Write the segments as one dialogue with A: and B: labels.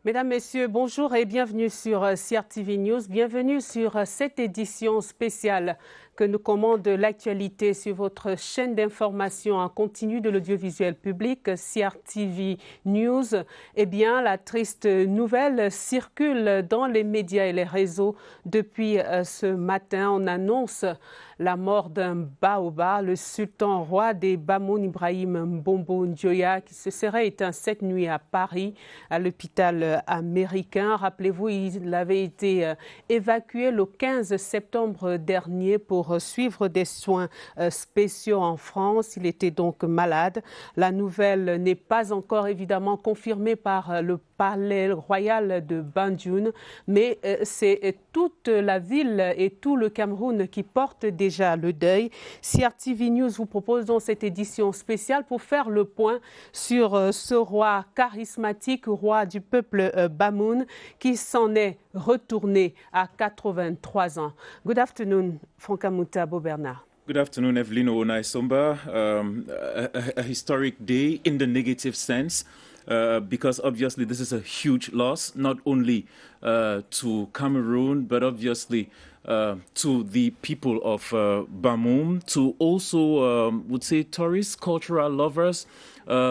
A: Mesdames, Messieurs, bonjour et bienvenue sur CRTV News. Bienvenue sur cette édition spéciale que nous commande l'actualité sur votre chaîne d'information en continu de l'audiovisuel public, CRTV News. Eh bien, la triste nouvelle circule dans les médias et les réseaux depuis ce matin. On annonce la mort d'un Baoba, le sultan roi des Bamoun, Ibrahim Mbombo Njoya, qui se serait éteint cette nuit à Paris, à l'hôpital américain. Rappelez-vous, il avait été évacué le 15 septembre dernier pour suivre des soins spéciaux en France. Il était donc malade. La nouvelle n'est pas encore évidemment confirmée par le palais royal de Banjul, mais c'est toute la ville et tout le Cameroun qui portent déjà le deuil. CRTV News vous propose donc cette édition spéciale pour faire le point sur ce roi charismatique, roi du peuple Bamoun, qui s'en est retourné à 83 ans. Good afternoon, Francamuta Bobernard.
B: Good afternoon, Evelyn Onaisomba. A historic day in the negative sense. Because obviously this is a huge loss, not only to Cameroon, but obviously to the people of Bamoun, to also, would say, tourists, cultural lovers,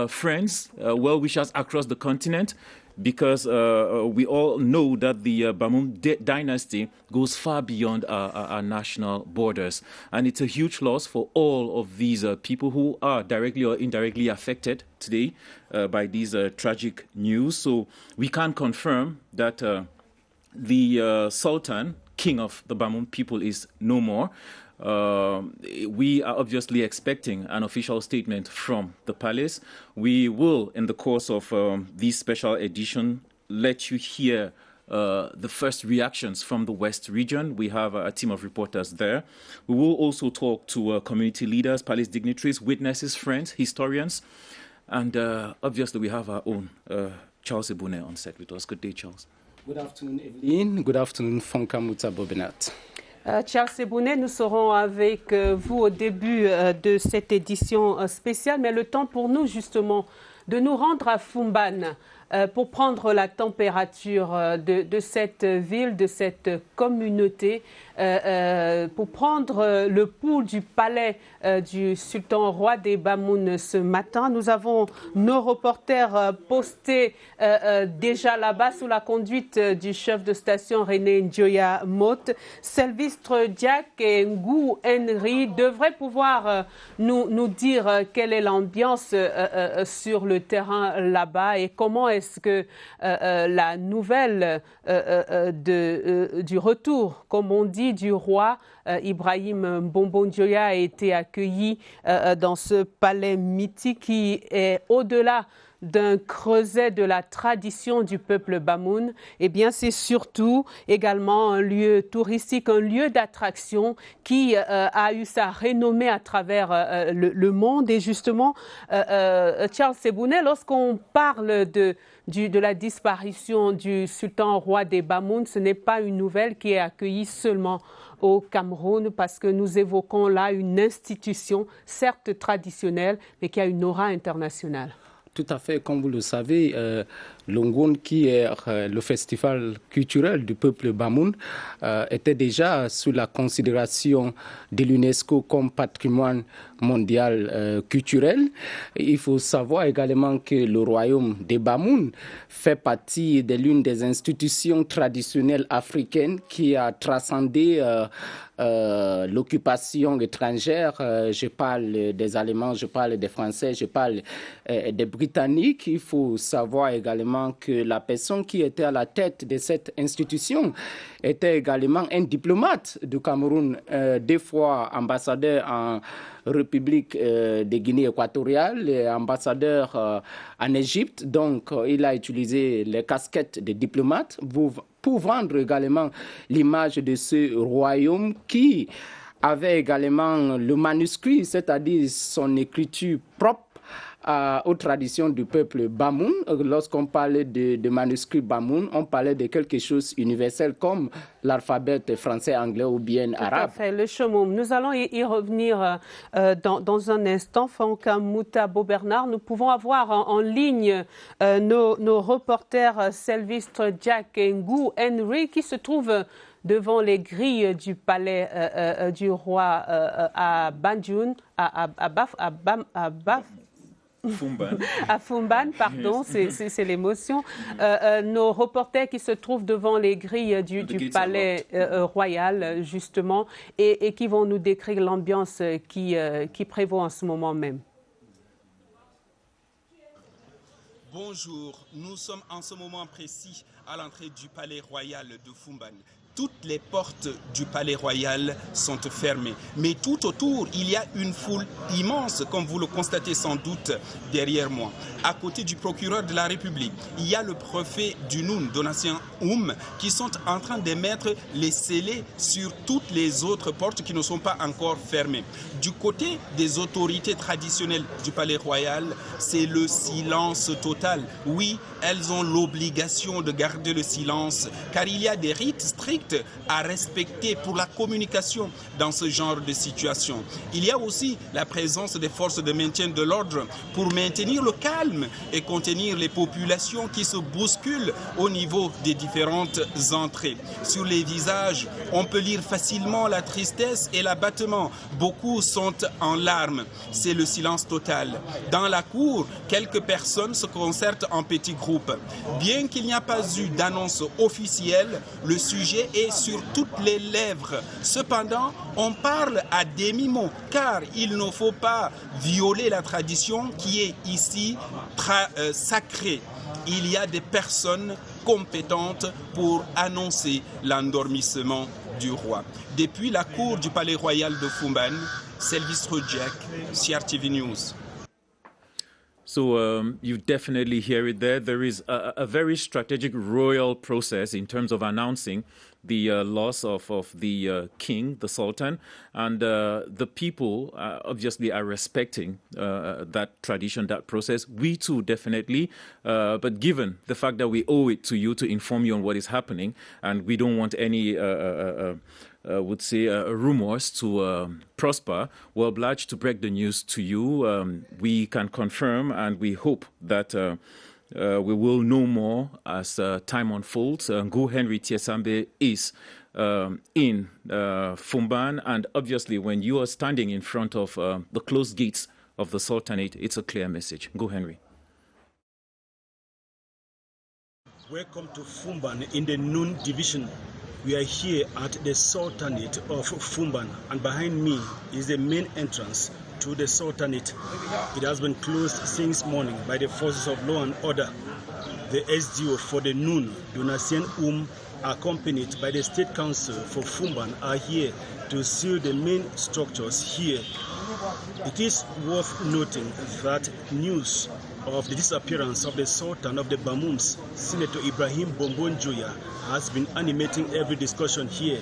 B: friends, well-wishers across the continent. Because we all know that the Bamoun dynasty goes far beyond our national borders. And it's a huge loss for all of these people who are directly or indirectly affected today by these tragic news. So we can confirm that the Sultan, king of the Bamoun people, is no more. We are obviously expecting an official statement from the palace. We will, in the course of this special edition, let you hear the first reactions from the West region. We have a team of reporters there. We will also talk to community leaders, palace dignitaries, witnesses, friends, historians. And obviously we have our own Charles Ebounet on set with us. Good day, Charles.
C: Good afternoon, Evelyn. Good afternoon, Francamuta Bobernard.
A: Charles Ebounet, nous serons avec vous au début de cette édition spéciale, mais le temps pour nous justement de nous rendre à Fumban pour prendre la température de cette ville, de cette communauté, pour prendre le pouls du palais du sultan roi des Bamoun ce matin. Nous avons nos reporters postés déjà là-bas sous la conduite du chef de station René Njoya Mot. Sylvestre Diak et Ngou Henry devraient pouvoir nous dire quelle est l'ambiance sur le terrain là-bas et comment est-ce que la nouvelle du retour, comme on dit, du roi Ibrahim Mbombo Njoya a été accueilli dans ce palais mythique qui est au-delà d'un creuset de la tradition du peuple Bamoun. Eh bien, c'est surtout également un lieu touristique, un lieu d'attraction qui a eu sa renommée à travers le monde. Et justement, Charles Ebounet, lorsqu'on parle de la disparition du sultan roi des Bamoun, ce n'est pas une nouvelle qui est accueillie seulement au Cameroun, parce que nous évoquons là une institution, certes traditionnelle, mais qui a une aura internationale.
C: Tout à fait, comme vous le savez, l'Ongoun, qui est le festival culturel du peuple Bamoun, était déjà sous la considération de l'UNESCO comme patrimoine mondial culturel. Il faut savoir également que le royaume des Bamoun fait partie de l'une des institutions traditionnelles africaines qui a transcendé l'occupation étrangère. Je parle des Allemands, je parle des Français, je parle des Britanniques. Il faut savoir également que la personne qui était à la tête de cette institution était également un diplomate du Cameroun, deux fois ambassadeur en République de Guinée équatoriale et ambassadeur en Égypte. Donc, il a utilisé les casquettes de diplomate pour vendre également l'image de ce royaume qui avait également le manuscrit, c'est-à-dire son écriture propre, aux traditions du peuple Bamoun. Lorsqu'on parlait de manuscrits Bamoun, on parlait de quelque chose universel comme l'alphabet français, anglais ou bien arabe.
A: Tout à fait, le chomoum. Nous allons y revenir dans un instant. Fanka Mouta Bernard, nous pouvons avoir en ligne nos reporters Sylvestre Jack et Ngou Henry qui se trouvent devant les grilles du palais du roi à Banjul,
B: Fumban.
A: à Fumban, pardon, c'est l'émotion. Nos reporters qui se trouvent devant les grilles du palais royal, justement, et qui vont nous décrire l'ambiance qui prévaut en ce moment même.
D: Bonjour, nous sommes en ce moment précis à l'entrée du palais royal de Fumban. Toutes les portes du palais royal sont fermées. Mais tout autour, il y a une foule immense, comme vous le constatez sans doute derrière moi. À côté du procureur de la République, il y a le préfet du Noun, Donatien Oum, qui sont en train de mettre les scellés sur toutes les autres portes qui ne sont pas encore fermées. Du côté des autorités traditionnelles du palais royal, c'est le silence total. Oui, elles ont l'obligation de garder le silence, car il y a des rites stricts à respecter pour la communication dans ce genre de situation. Il y a aussi la présence des forces de maintien de l'ordre pour maintenir le calme et contenir les populations qui se bousculent au niveau des différentes entrées. Sur les visages, on peut lire facilement la tristesse et l'abattement. Beaucoup sont en larmes. C'est le silence total. Dans la cour, quelques personnes se concertent en petits groupes. Bien qu'il n'y a pas eu d'annonce officielle, le sujet est sur toutes les lèvres. Cependant, on parle à demi-mot, car il ne faut pas violer la tradition qui est ici sacrée. Il y a des personnes compétentes pour annoncer l'endormissement du roi. Depuis la cour du palais royal de Fumban, Sylvestre Jack, CRTV News.
B: So you definitely hear it there. There is a very strategic royal process in terms of announcing the loss of the king, the sultan, and the people obviously are respecting that tradition, that process. We too, definitely. But given the fact that we owe it to you to inform you on what is happening, and we don't want any would say rumors to prosper, we're obliged to break the news to you. We can confirm and we hope that we will know more as time unfolds. Ngou Henry Tiesambe is in Fumban, and obviously when you are standing in front of the closed gates of the Sultanate, it's a clear message. Ngou Henry.
E: Welcome to Fumban in the Noon Division. We are here at the Sultanate of Fumban, and behind me is the main entrance to the Sultanate. It has been closed since morning by the forces of law and order. The SDO for the Noon, Donatien Oum, accompanied by the State Council for Fumban, are here to seal the main structures here. It is worth noting that news of the disappearance of the Sultan of the Bamouns, Senator Ibrahim Bombonjoya, has been animating every discussion here.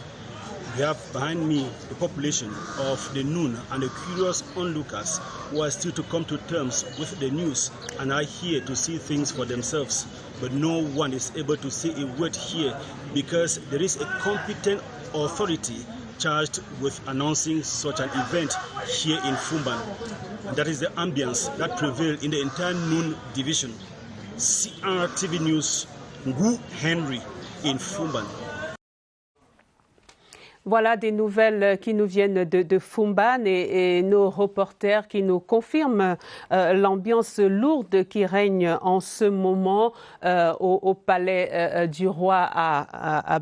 E: We have behind me the population of the Noon and the curious onlookers who are still to come to terms with the news and are here to see things for themselves. But no one is able to say a word here because there is a competent authority charged with announcing such an event here in Fumban. And that is the ambience that prevails in the entire Noon Division. CRTV News, Ngou Henry in Fumban.
A: Voilà des nouvelles qui nous viennent de Fumban et nos reporters qui nous confirment l'ambiance lourde qui règne en ce moment au palais du roi à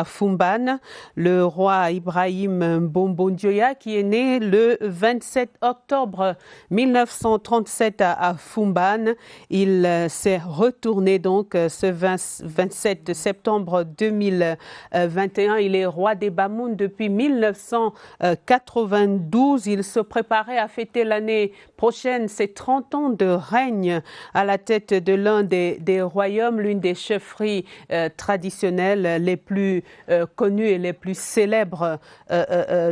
A: Fumban. Le roi Ibrahim Bombonjoya qui est né le 27 octobre 1937 à Fumban. Il s'est retourné donc ce 27 septembre 2021. Il est roi des Bamouns depuis 1992. Il se préparait à fêter l'année prochaine ses 30 ans de règne à la tête de l'un des royaumes, l'une des chefferies traditionnelles les plus plus connus et les plus célèbres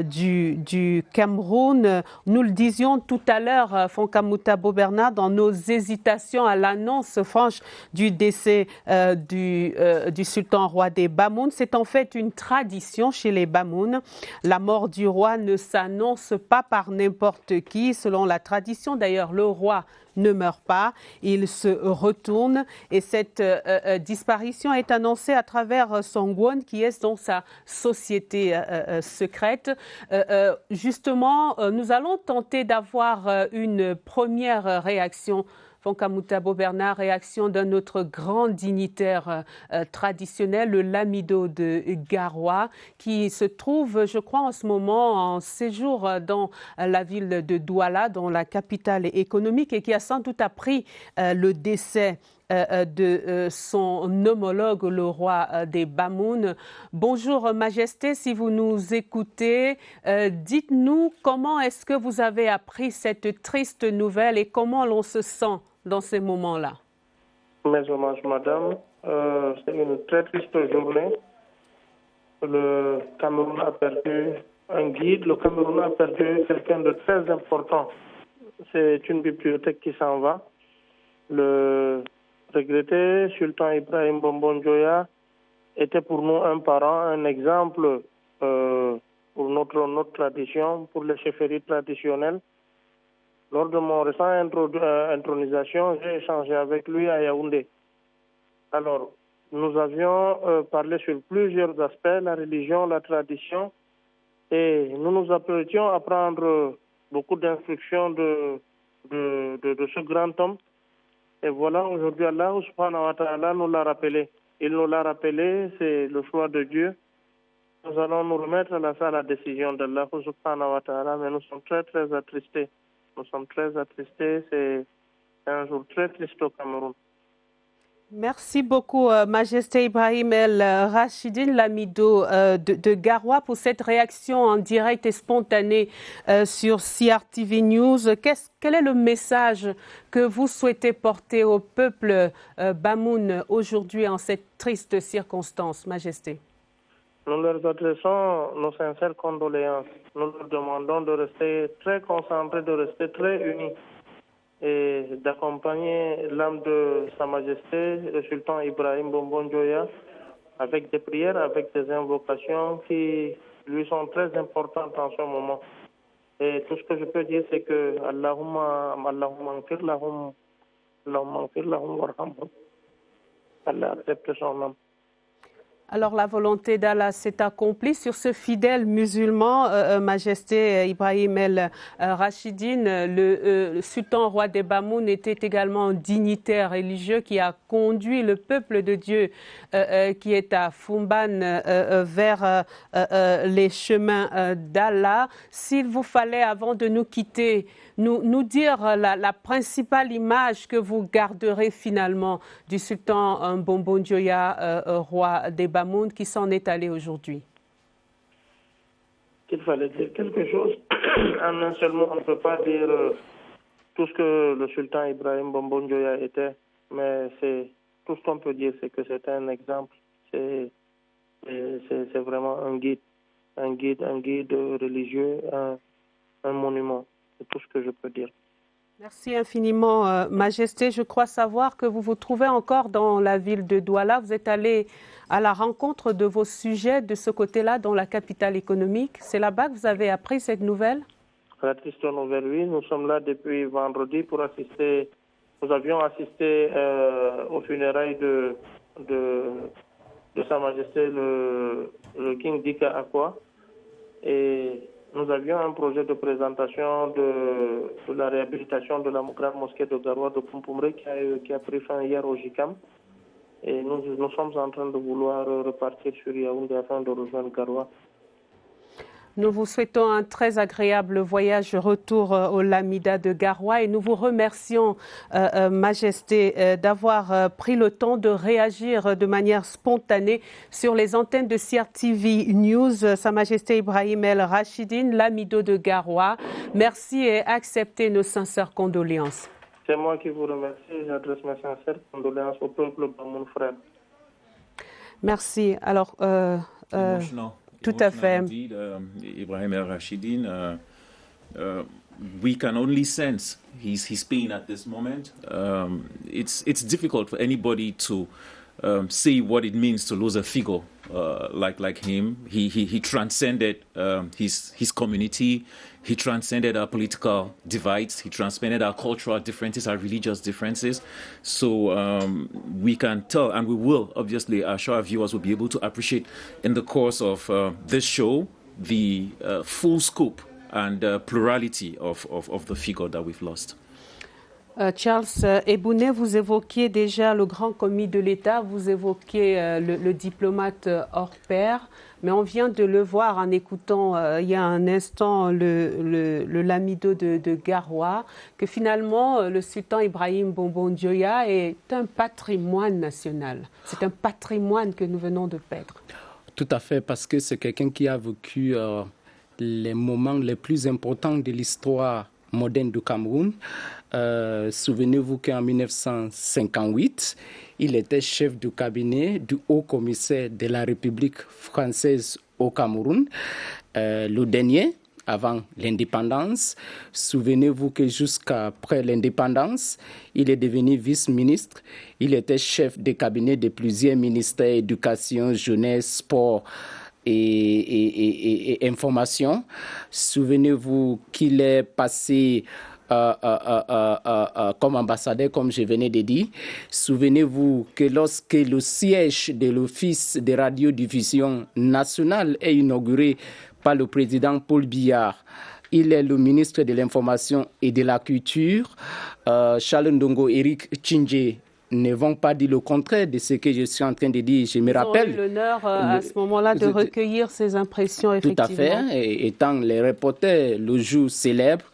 A: du Cameroun. Nous le disions tout à l'heure, Fonkamutabo Bernard, dans nos hésitations à l'annonce franche du décès du sultan roi des Bamoun. C'est en fait une tradition chez les Bamoun. La mort du roi ne s'annonce pas par n'importe qui. Selon la tradition, d'ailleurs, le roi ne meurt pas, il se retourne et cette disparition est annoncée à travers Songwon, qui est donc sa société secrète. Justement, nous allons tenter d'avoir une première réaction. Fonkamutabo Bernard, réaction d'un autre grand dignitaire traditionnel, le Lamido de Garoua, qui se trouve, je crois, en ce moment en séjour dans la ville de Douala, dans la capitale économique, et qui a sans doute appris le décès de son homologue, le roi des Bamoun. Bonjour Majesté, si vous nous écoutez, dites-nous comment est-ce que vous avez appris cette triste nouvelle et comment l'on se sent dans ces moments-là.
F: Mes hommages, madame. C'est une très triste journée. Le Cameroun a perdu un guide, le Cameroun a perdu quelqu'un de très important. C'est une bibliothèque qui s'en va. Le regretté Sultan Ibrahim Bombon-Dioya était pour nous un parent, un exemple pour notre tradition, pour les chefferies traditionnelles. Lors de mon récent intronisation, j'ai échangé avec lui à Yaoundé. Alors, nous avions parlé sur plusieurs aspects, la religion, la tradition, et nous nous apprêtions à prendre beaucoup d'instructions de ce grand homme. Et voilà, aujourd'hui, Allah subhanahu wa ta'ala nous l'a rappelé. Il nous l'a rappelé, c'est le choix de Dieu. Nous allons nous remettre à la décision d'Allah subhanahu wa ta'ala, mais nous sommes très, très attristés. Nous sommes très attristés, c'est un jour très triste au Cameroun.
A: Merci beaucoup, Majesté Ibrahim El Rachidine Lamido de Garoua, pour cette réaction en direct et spontanée sur CRTV News. Quel est le message que vous souhaitez porter au peuple Bamoun aujourd'hui en cette triste circonstance, Majesté?
F: Nous leur adressons nos sincères condoléances. Nous leur demandons de rester très concentrés, de rester très unis et d'accompagner l'âme de Sa Majesté, le Sultan Ibrahim Bombon-Dioya, avec des prières, avec des invocations qui lui sont très importantes en ce moment. Et tout ce que je peux dire, c'est que Allahumma anfir lahum warhamhum. Allah accepte son âme.
A: Alors la volonté d'Allah s'est accomplie sur ce fidèle musulman, Majesté Ibrahim El Rachidine. Le sultan roi des Bamoun était également un dignitaire religieux qui a conduit le peuple de Dieu qui est à Fumban vers les chemins d'Allah. S'il vous fallait, avant de nous quitter, nous dire la principale image que vous garderez finalement du sultan Bombon-Dioya, roi des Bamoun, qui s'en est allé aujourd'hui.
F: Il fallait dire quelque chose. En un seul mot, on ne peut pas dire tout ce que le sultan Ibrahim Bombon-Dioya était, mais c'est tout ce qu'on peut dire, c'est que c'est un exemple. C'est vraiment un guide religieux, un monument. C'est tout ce que je peux dire.
A: Merci infiniment, Majesté. Je crois savoir que vous vous trouvez encore dans la ville de Douala. Vous êtes allé à la rencontre de vos sujets de ce côté-là, dans la capitale économique. C'est là-bas que vous avez appris cette nouvelle?
F: La triste nouvelle, oui. Nous sommes là depuis vendredi pour assister. Nous avions assisté aux funérailles de Sa Majesté le King Dika Akwa. Et nous avions un projet de présentation de la réhabilitation de la grande mosquée de Garoua de Pumpumre qui a pris fin hier au JICAM. Et nous sommes en train de vouloir repartir sur Yaoundé afin de rejoindre Garoua.
A: Nous vous souhaitons un très agréable voyage retour au Lamida de Garoua et nous vous remercions, Majesté, d'avoir pris le temps de réagir de manière spontanée sur les antennes de CRTV News. Sa Majesté Ibrahim El Rachidine, Lamido de Garoua. Merci et acceptez nos sincères condoléances.
F: C'est moi qui vous remercie. J'adresse mes sincères condoléances au peuple Bamoun frère.
A: Merci. Alors, tout à fait.
B: Indeed, Ibrahim El Rashidin, we can only sense his pain at this moment. It's difficult for anybody to say what it means to lose a figure like him. He transcended his community. He transcended our political divides. He transcended our cultural differences, our religious differences. So we can tell, and we will, obviously, I'm sure our viewers will be able to appreciate in the course of this show the full scope and plurality of the figure that we've lost.
A: Charles Ebouné, vous évoquiez déjà le grand commis de l'État, vous évoquiez le diplomate hors pair, mais on vient de le voir en écoutant il y a un instant le lamido de Garoua, que finalement le sultan Ibrahim Bonbon Dioya est un patrimoine national. C'est un patrimoine que nous venons de perdre.
C: Tout à fait, parce que c'est quelqu'un qui a vécu les moments les plus importants de l'histoire moderne du Cameroun. Souvenez-vous qu'en 1958, il était chef du cabinet du haut-commissaire de la République française au Cameroun, le dernier avant l'indépendance. Souvenez-vous que jusqu'après l'indépendance, il est devenu vice-ministre. Il était chef de cabinet de plusieurs ministères, éducation, jeunesse, sport et information. Souvenez-vous qu'il est passé comme ambassadeur, comme je venais de dire. Souvenez-vous que lorsque le siège de l'Office de radiodiffusion nationale est inauguré par le président Paul Biya, il est le ministre de l'Information et de la Culture. Charles Ndongo, Eric Tchindje ne vont pas dire le contraire de ce que je suis en train de dire. Je me rappelle.
A: Ils ont eu l'honneur à ce moment-là de recueillir ces impressions, effectivement.
C: Tout à fait. Et étant les reporters le jour célèbre,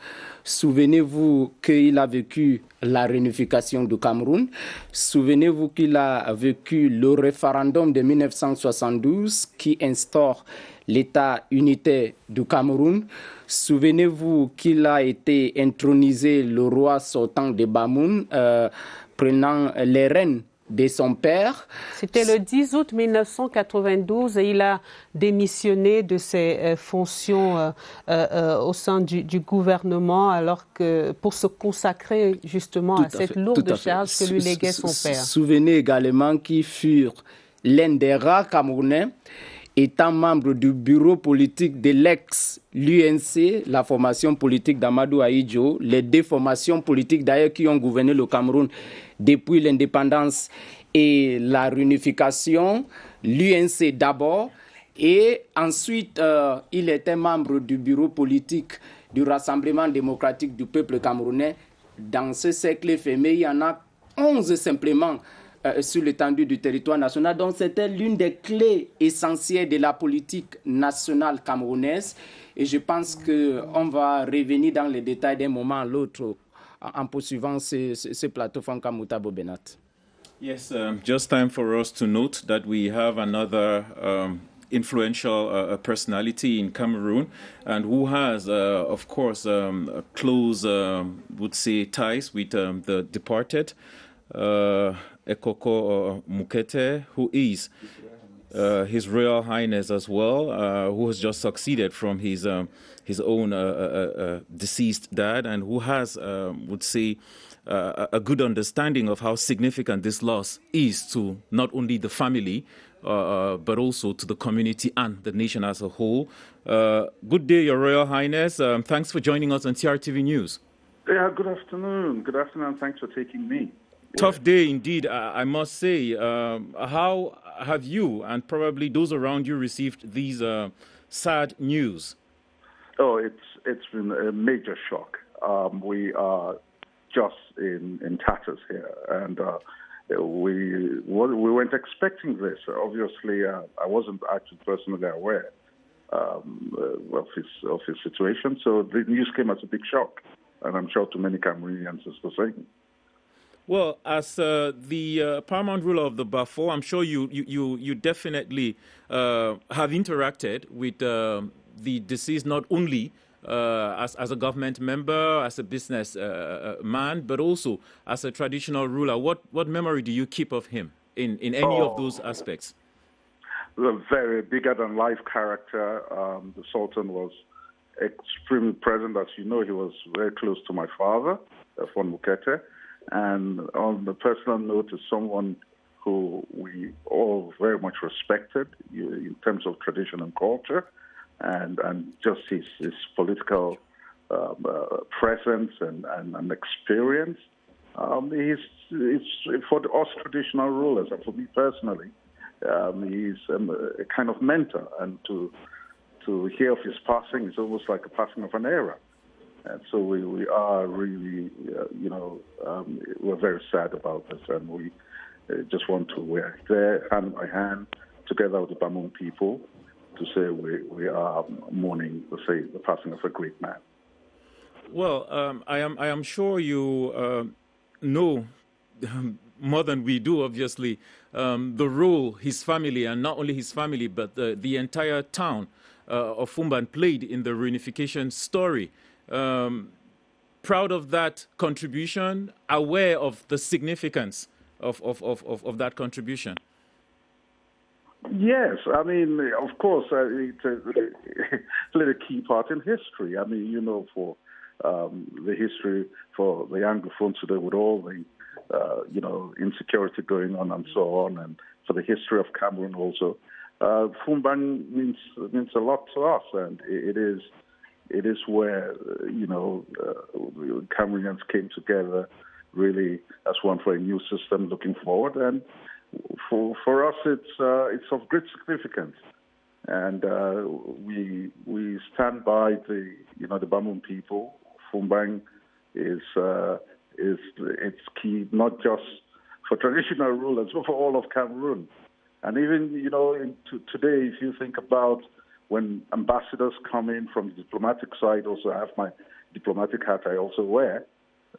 C: souvenez-vous qu'il a vécu la réunification du Cameroun. Souvenez-vous qu'il a vécu le référendum de 1972 qui instaure l'État unitaire du Cameroun. Souvenez-vous qu'il a été intronisé le roi sortant de Bamoun, prenant les rênes de son père.
A: C'était le 10 août 1992 et il a démissionné de ses fonctions au sein du gouvernement alors que pour se consacrer justement à cette lourde charge que lui léguait son père.
C: Souvenez également qu'ils furent l'un des rares Camerounais étant membre du bureau politique de l'ex-l'UNC, la formation politique d'Amadou Ahidjo, les deux formations politiques d'ailleurs qui ont gouverné le Cameroun depuis l'indépendance et la réunification, l'UNC d'abord, et ensuite il était membre du bureau politique du Rassemblement démocratique du peuple camerounais. Dans ce cercle fermé, il y en a 11 simplement sur l'étendue du territoire national. Donc c'était l'une des clés essentielles de la politique nationale camerounaise. Et je pense qu'on va revenir dans les détails d'un moment à l'autre en poursuivant ce plateau Franca Moutabo Benat.
B: Yes, just time for us to note that we have another influential personality in Cameroon and who has, of course, close, would say, ties with the departed. Ekoko Mukete, who is His Royal Highness as well, who has just succeeded from his own deceased dad, and who has, would say, a good understanding of how significant this loss is to not only the family, but also to the community and the nation as a whole. Good day, Your Royal Highness. Thanks for joining us on TRTV News.
G: Yeah, good afternoon. Good afternoon. Thanks for taking me.
B: Tough day indeed, I must say. How have you and probably those around you received these sad news?
G: Oh, it's been a major shock. We are just in tatters here, and we weren't expecting this. Obviously, I wasn't actually personally aware of his situation, so the news came as a big shock, and I'm sure to many Cameroonians it's the same.
B: Well, as the paramount ruler of the Bafo, I'm sure you definitely have interacted with the deceased not only as a government member, as a business man, but also as a traditional ruler. What memory do you keep of him in any of those aspects?
G: a very bigger-than-life character. The Sultan was extremely present. As you know, he was very close to my father, Fon Mukete. And on the personal note, is someone who we all very much respected in terms of tradition and culture, and just his political presence and experience. He's for us traditional rulers, and for me personally, he's a kind of mentor. And to hear of his passing is almost like a passing of an era. And so we are really, we're very sad about this, and we just want to, we're there hand by hand together with the Bamum people to say we are mourning, the passing of a great man.
B: Well, I am sure you know more than we do, obviously, the role his family, and not only his family, but the entire town of Fumban played in the reunification story. Proud of that contribution, aware of the significance of that contribution.
G: Yes, I mean, of course, it played a key part in history. I mean, for the history for the Anglophones today, with all the insecurity going on and so on, and for the history of Cameroon also, Fumban means a lot to us, and it is where Cameroonians came together really as one for a new system looking forward, and for us it's of great significance, and we stand by the Bamum people. Fumban is it's key not just for traditional rulers but for all of Cameroon, and even today, if you think about when ambassadors come in from the diplomatic side, also I have my diplomatic hat I also wear.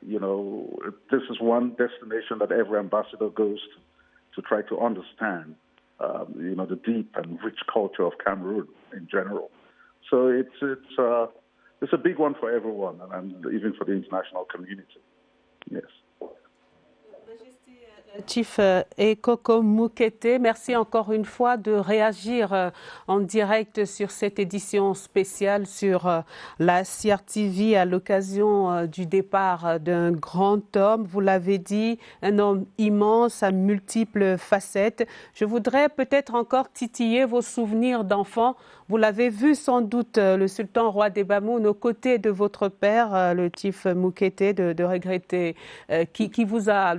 G: This is one destination that every ambassador goes to try to understand, the deep and rich culture of Cameroon in general. So it's a big one for everyone, and even for the international community. Yes.
A: Chief Ekoko Mukete, merci encore une fois de réagir en direct sur cette édition spéciale sur la CRTV à l'occasion du départ d'un grand homme. Vous l'avez dit, un homme immense à multiples facettes. Je voudrais peut-être encore titiller vos souvenirs d'enfant. Vous l'avez vu sans doute, le sultan roi des Bamoun, aux côtés de votre père, le Chief Mukete, de regretter, qui vous a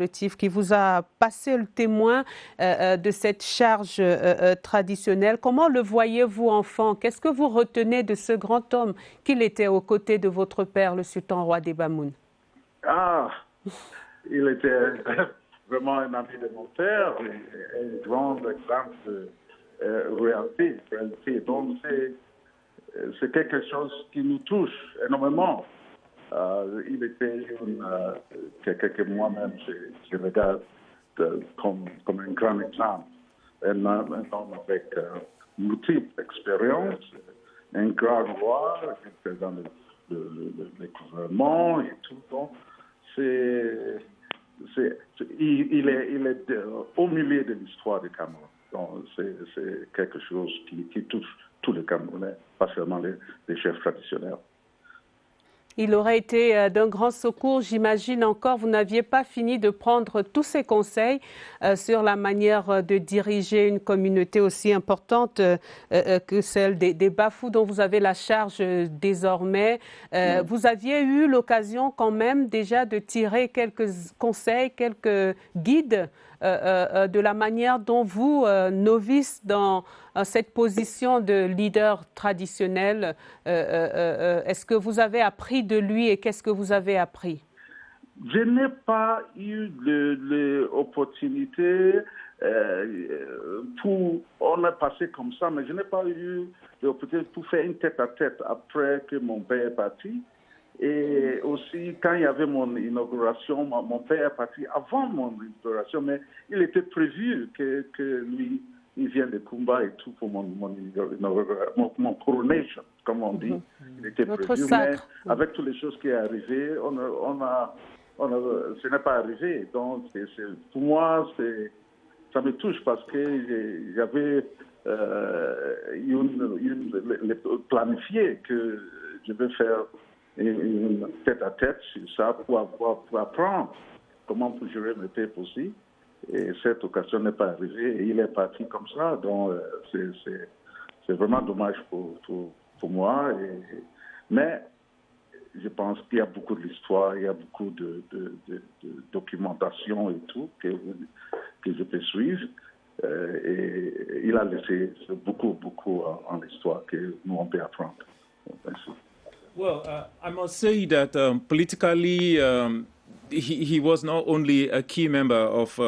A: passé le témoin de cette charge traditionnelle. Comment le voyez-vous enfant? Qu'est-ce que vous retenez de ce grand homme qu'il était aux côtés de votre père, le sultan roi des Bamoun?
G: Il était vraiment un ami de mon père, un grand exemple de réalité. Donc c'est quelque chose qui nous touche énormément. Il était quelqu'un que moi-même je regarde comme un grand exemple, un homme avec multiples expériences, un grand roi qui était dans le gouvernement et tout. Donc, il est au milieu de l'histoire du Cameroun. Donc, c'est quelque chose qui touche tous les Camerounais, pas seulement les chefs traditionnels.
A: Il aurait été d'un grand secours, j'imagine encore. Vous n'aviez pas fini de prendre tous ces conseils sur la manière de diriger une communauté aussi importante que celle des Bafous, dont vous avez la charge désormais. Vous aviez eu l'occasion quand même déjà de tirer quelques conseils, quelques guides de la manière dont vous, novice dans cette position de leader traditionnel, est-ce que vous avez appris de lui et qu'est-ce que vous avez appris?
G: Je n'ai pas eu l'opportunité on a passé comme ça, mais je n'ai pas eu l'opportunité pour faire une tête-à-tête après que mon père est parti. Et aussi, quand il y avait mon inauguration, mon père est parti avant mon inauguration, mais il était prévu que lui, il vienne de Kumba et tout pour mon coronation, comme on dit. Il était prévu, mais avec toutes les choses qui sont arrivées, ce n'est pas arrivé. Donc, pour moi, ça me touche parce que j'avais planifier que je vais faire une tête-à-tête sur ça pour apprendre comment gérer mes papes aussi. Et cette occasion n'est pas arrivée et il est parti comme ça. Donc, c'est vraiment dommage pour moi. Mais je pense qu'il y a beaucoup de l'histoire, il y a beaucoup de documentation et tout que je peux suivre. Et il a laissé beaucoup en l'histoire que nous on peut apprendre. Merci.
B: Well, I must say that politically, he was not only a key member of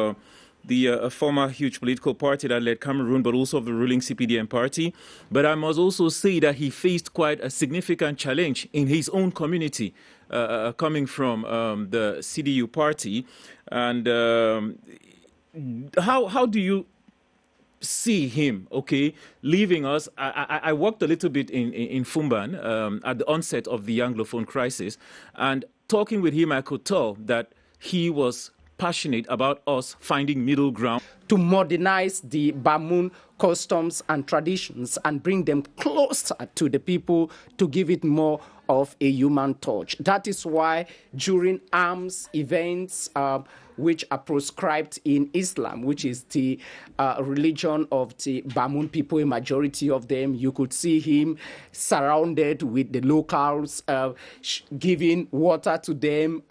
B: the former huge political party that led Cameroon, but also of the ruling CPDM party. But I must also say that he faced quite a significant challenge in his own community, coming from the CDU party. And how do you see him, leaving us? I worked a little bit in Fumban at the onset of the Anglophone crisis, and talking with him, I could tell that he was passionate about us finding middle ground.
C: To modernize the Bamoun customs and traditions and bring them closer to the people to give it more of a human touch. That is why during arms events, which are proscribed in Islam, which is the religion of the Bamoun people, a majority of them, you could see him surrounded with the locals, giving water to them,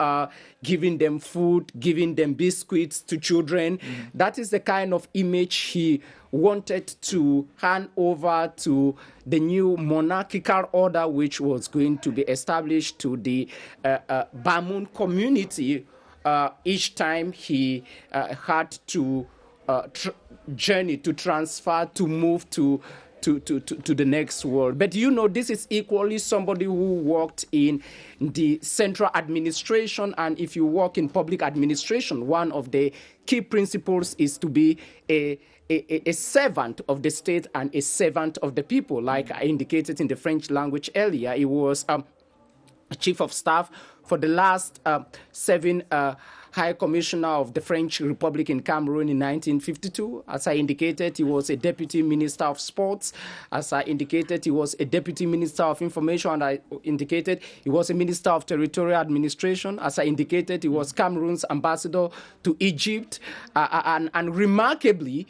C: giving them food, giving them biscuits to children. That is the kind of image he wanted to hand over to the new monarchical order, which was going to be established to the Bamoun community. Each time he had to journey, to transfer, to move to the next world. But this is equally somebody who worked in the central administration, and if you work in public administration, one of the key principles is to be a servant of the state and a servant of the people. Like I indicated in the French language earlier, he was chief of staff for the last 7 High Commissioner of the French Republic in Cameroon in 1952. As I indicated, he was a Deputy Minister of Sports. As I indicated, he was a Deputy Minister of Information. And I indicated he was a Minister of Territorial Administration. As I indicated, he was Cameroon's ambassador to Egypt. And remarkably,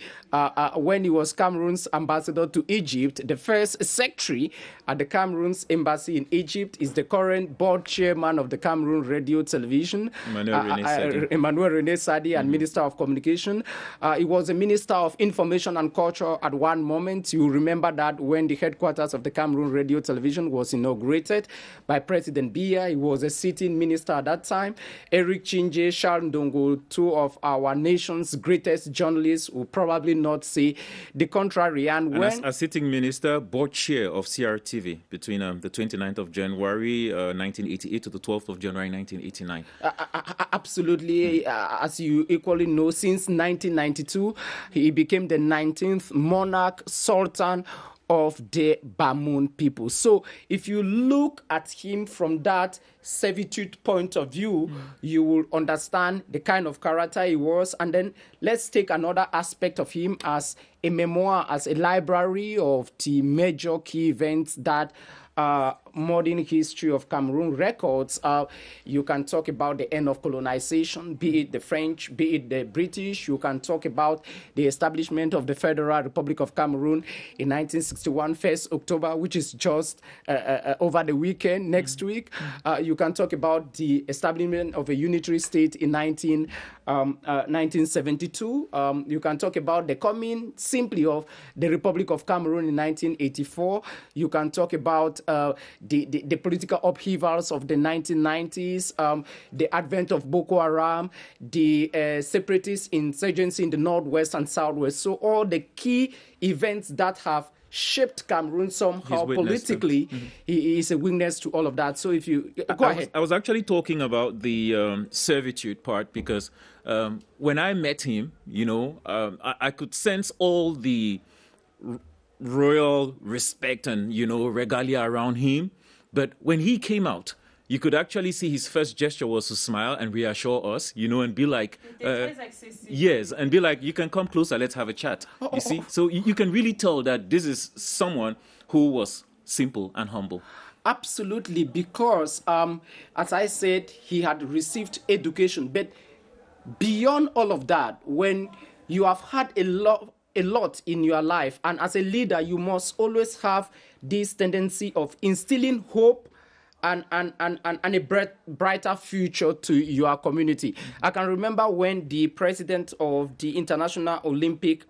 C: when he was Cameroon's ambassador to Egypt, the first secretary at the Cameroon's embassy in Egypt is the current board chairman of the Cameroon Radio Television, Emmanuel René Sadi, and Minister of Communication. He was a Minister of Information and Culture at one moment. You remember that when the headquarters of the Cameroon Radio Television was inaugurated by President Biya, he was a sitting minister at that time. Eric Chinje, Charles Ndongo, 2 of our nation's greatest journalists, will probably not say the contrary. And when
B: as sitting minister, board chair of CRTV between the 29th of January 1988 to the 12th of January 1989.
C: Absolutely. As you equally know, since 1992, he became the 19th monarch sultan of the Bamoun people. So if you look at him from that servitude point of view, you will understand the kind of character he was. And then let's take another aspect of him as a memoir, as a library of the major key events that modern history of Cameroon records. You can talk about the end of colonization, be it the French, be it the British. You can talk about the establishment of the Federal Republic of Cameroon in 1961, 1st October, which is just over the weekend, next week. You can talk about the establishment of a unitary state in 1972. You can talk about the coming simply of the Republic of Cameroon in 1984. You can talk about the political upheavals of the 1990s, the advent of Boko Haram, the separatist insurgency in the northwest and southwest. So all the key events that have shaped Cameroon somehow politically, he is a witness to all of that. So if you go ahead.
B: I was actually talking about the servitude part because when I met him, I could sense all the royal respect and, regalia around him. But when he came out, you could actually see his first gesture was to smile and reassure us, and be like, yes, and be like, you can come closer, let's have a chat. You see? So you can really tell that this is someone who was simple and humble.
C: Absolutely, because, as I said, he had received education. But beyond all of that, when you have had a lot in your life, and as a leader, you must always have this tendency of instilling hope and a brighter future to your community. I can remember when the president of the International Olympic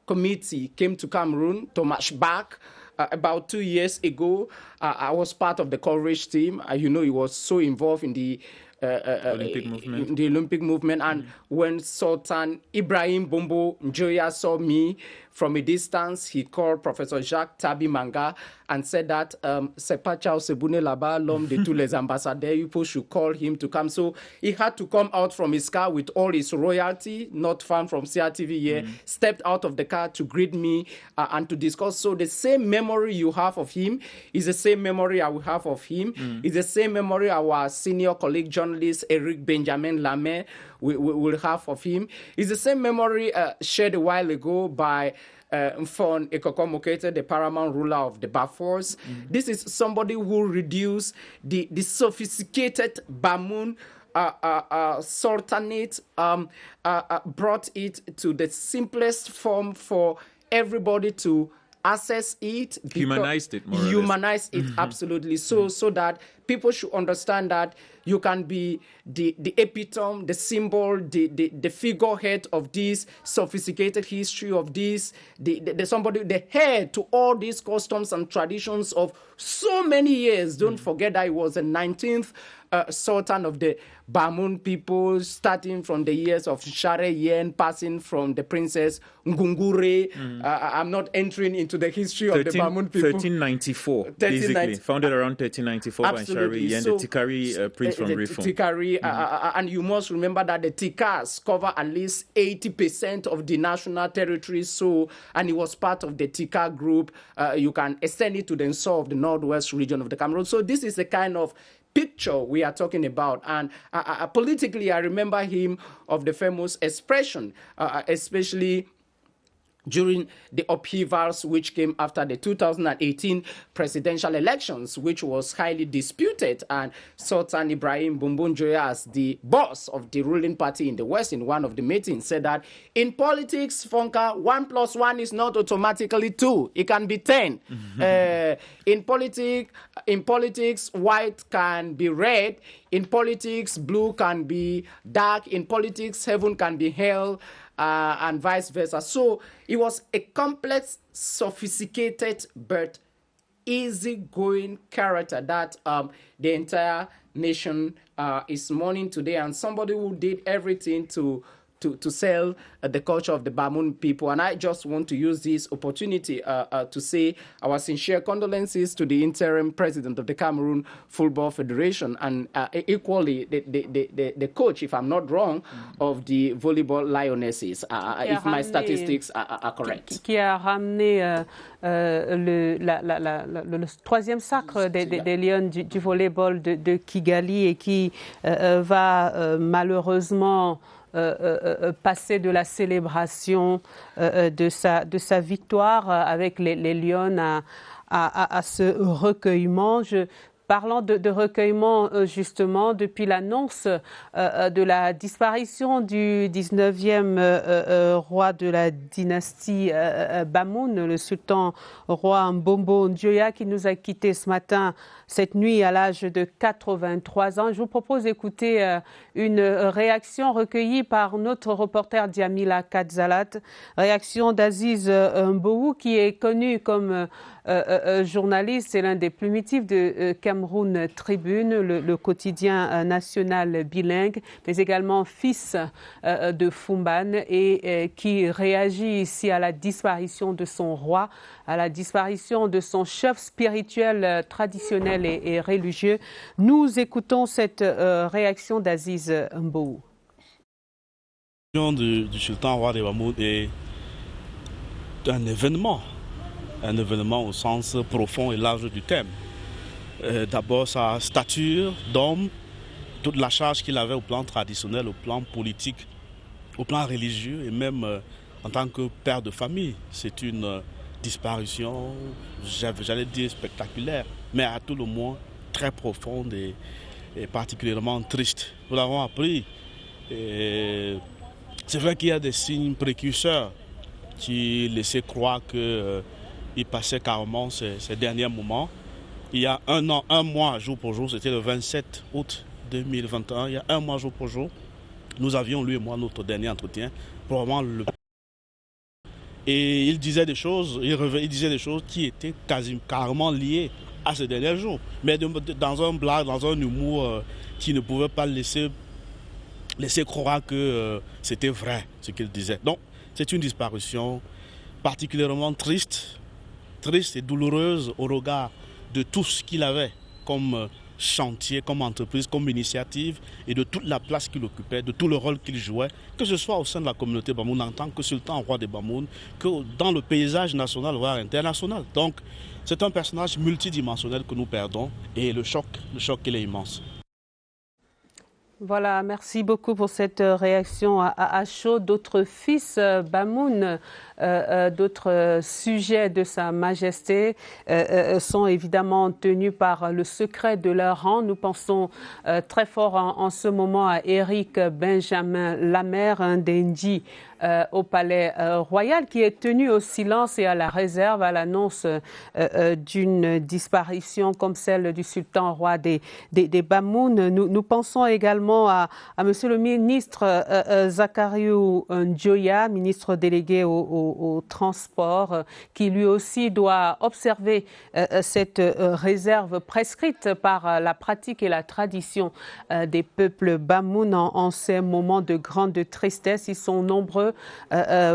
C: Committee came to Cameroon, Thomas Bach, about 2 years ago. I was part of the coverage team. He was so involved in the Olympic movement. And when Sultan Ibrahim Bombo Njoya saw me from a distance, he called Professor Jacques Tabi Manga and said that Sepacha Osebune là-bas, l'homme de tous les ambassadeurs, people should call him to come. So he had to come out from his car with all his royalty, not far from CRTV here, stepped out of the car to greet me and to discuss. So the same memory you have of him is the same memory I will have of him. It's the same memory our senior colleague journalist Eric Benjamin Lamé will have of him. It's the same memory shared a while ago by Mfon Ekoko Mokete, the paramount ruler of the Bafors. This is somebody who reduced the sophisticated Bamoun sultanate, brought it to the simplest form for everybody to access it.
B: Humanized it more.
C: Humanized it, absolutely. So that people should understand that you can be the epitome, the symbol, the figurehead of this sophisticated history of this, the heir to all these customs and traditions of so many years. Don't forget that he was the 19th sultan of the Bamoun people, starting from the years of Share Yen, passing from the princess Ngungure. I'm not entering into the history of the Bamoun people.
B: 1394, basically. Founded around 1394 by Share Yen, the Tikari prince from Rifon.
C: Tikari, and you must remember that the Tikas cover at least 80% of the national territory. So, and it was part of the Tika group. You can extend it to the south of the northwest region of the Cameroon. So this is the kind of picture we are talking about. And politically, I remember him of the famous expression, especially during the upheavals which came after the 2018 presidential elections, which was highly disputed. And Sultan Ibrahim Bombo Njoya, as the boss of the ruling party in the West, in one of the meetings, said that in politics, Fonka, 1 + 1 is not automatically 2. It can be 10. In politics, white can be red. In politics, blue can be dark. In politics, heaven can be hell. And vice versa. So it was a complex, sophisticated, but easygoing character that the entire nation is mourning today, and somebody who did everything to sell the culture of the Bamoun people. And I just want to use this opportunity to say our sincere condolences to the interim president of the Cameroon Football Federation, and equally the coach, if I'm not wrong, of the volleyball Lionesses, if my statistics are correct.
A: Qui a ramené le troisième sacre des Lions du volleyball de Kigali, et qui va malheureusement passer de la célébration de sa victoire avec les Lions à ce recueillement. Parlant de recueillement, justement, depuis l'annonce de la disparition du 19e roi de la dynastie Bamoun, le sultan roi Mbombo Njoya, qui nous a quittés ce matin, cette nuit, à l'âge de 83 ans. Je vous propose d'écouter une réaction recueillie par notre reporter Diamila Kadzalat, réaction d'Aziz Mbou, qui est connu comme journaliste. C'est l'un des plus primitifs de Cameroun Tribune, le quotidien national bilingue, mais également fils de Fumban, et qui réagit ici à la disparition de son roi, à la disparition de son chef spirituel traditionnel et religieux. Nous écoutons cette réaction d'Aziz Mbou.
H: Du sultan roi de Bamoun est un événement au sens profond et large du terme. d'abord sa stature d'homme, toute la charge qu'il avait au plan traditionnel, au plan politique, au plan religieux et même en tant que père de famille. C'est une disparition, j'allais dire spectaculaire, mais à tout le moins très profonde et particulièrement triste. Nous l'avons appris. C'est vrai qu'il y a des signes précurseurs qui laissaient croire qu'il passait carrément ces derniers moments. Il y a un mois jour pour jour, c'était le 27 août 2021, il y a un mois jour pour jour, nous avions, lui et moi, notre dernier entretien, probablement et il disait des choses, il disait des choses qui étaient carrément liées à ces derniers jours, mais dans un blague, dans un humour qui ne pouvait pas laisser croire que c'était vrai ce qu'il disait. Donc, c'est une disparition particulièrement triste et douloureuse au regard de tout ce qu'il avait comme chantier, comme entreprise, comme initiative et de toute la place qu'il occupait, de tout le rôle qu'il jouait, que ce soit au sein de la communauté Bamoun en tant que sultan roi des Bamoun, que dans le paysage national voire international. Donc, c'est un personnage multidimensionnel que nous perdons et le choc, il est immense.
A: Voilà, merci beaucoup pour cette réaction à chaud. D'autres fils Bamoun, d'autres sujets de Sa Majesté sont évidemment tenus par le secret de leur rang. Nous pensons très fort en ce moment à Éric Benjamin Lamère, un d'Enji au Palais Royal, qui est tenu au silence et à la réserve à l'annonce d'une disparition comme celle du sultan roi des Bamoun. Nous pensons également à monsieur le ministre Zakariou Njoya, ministre délégué au transport, qui lui aussi doit observer cette réserve prescrite par la pratique et la tradition des peuples Bamoun en ces moments de grande tristesse. Ils sont nombreux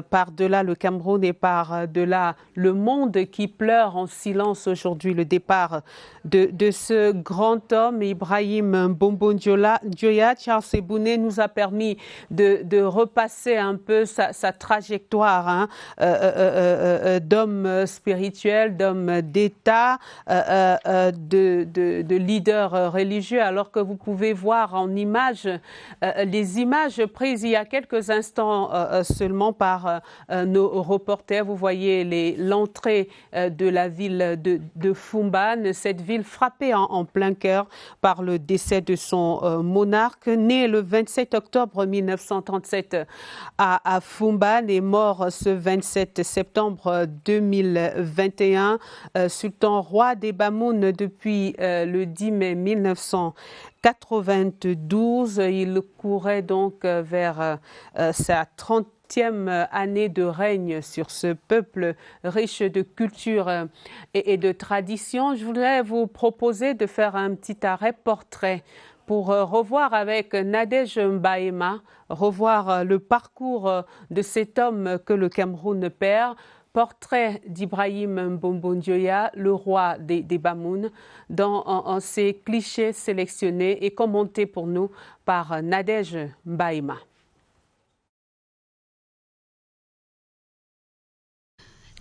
A: par-delà le Cameroun et par-delà le monde qui pleure en silence aujourd'hui le départ de ce grand homme, Ibrahim Mbombo Njoya. Charles Ebouné nous a permis de repasser un peu sa trajectoire d'homme spirituel, d'homme d'État, de leader religieux, alors que vous pouvez voir en images les images prises il y a quelques instants seulement par nos reporters. Vous voyez l'entrée de la ville de Foumban, cette ville frappée en plein cœur par le décès de son monarque, né le 27 octobre 1937 à Foumban et mort ce 27 septembre 2021, sultan roi des Bamoun depuis le 10 mai 1992. Il courait donc vers sa 30e année de règne sur ce peuple riche de culture et de tradition. Je voudrais vous proposer de faire un petit arrêt portrait pour revoir avec Nadège Mbaïma, revoir le parcours de cet homme que le Cameroun perd. Portrait d'Ibrahim Mbombo Njoya, le roi des Bamoun, dans ces clichés sélectionnés et commentés pour nous par Nadège Mbaïma.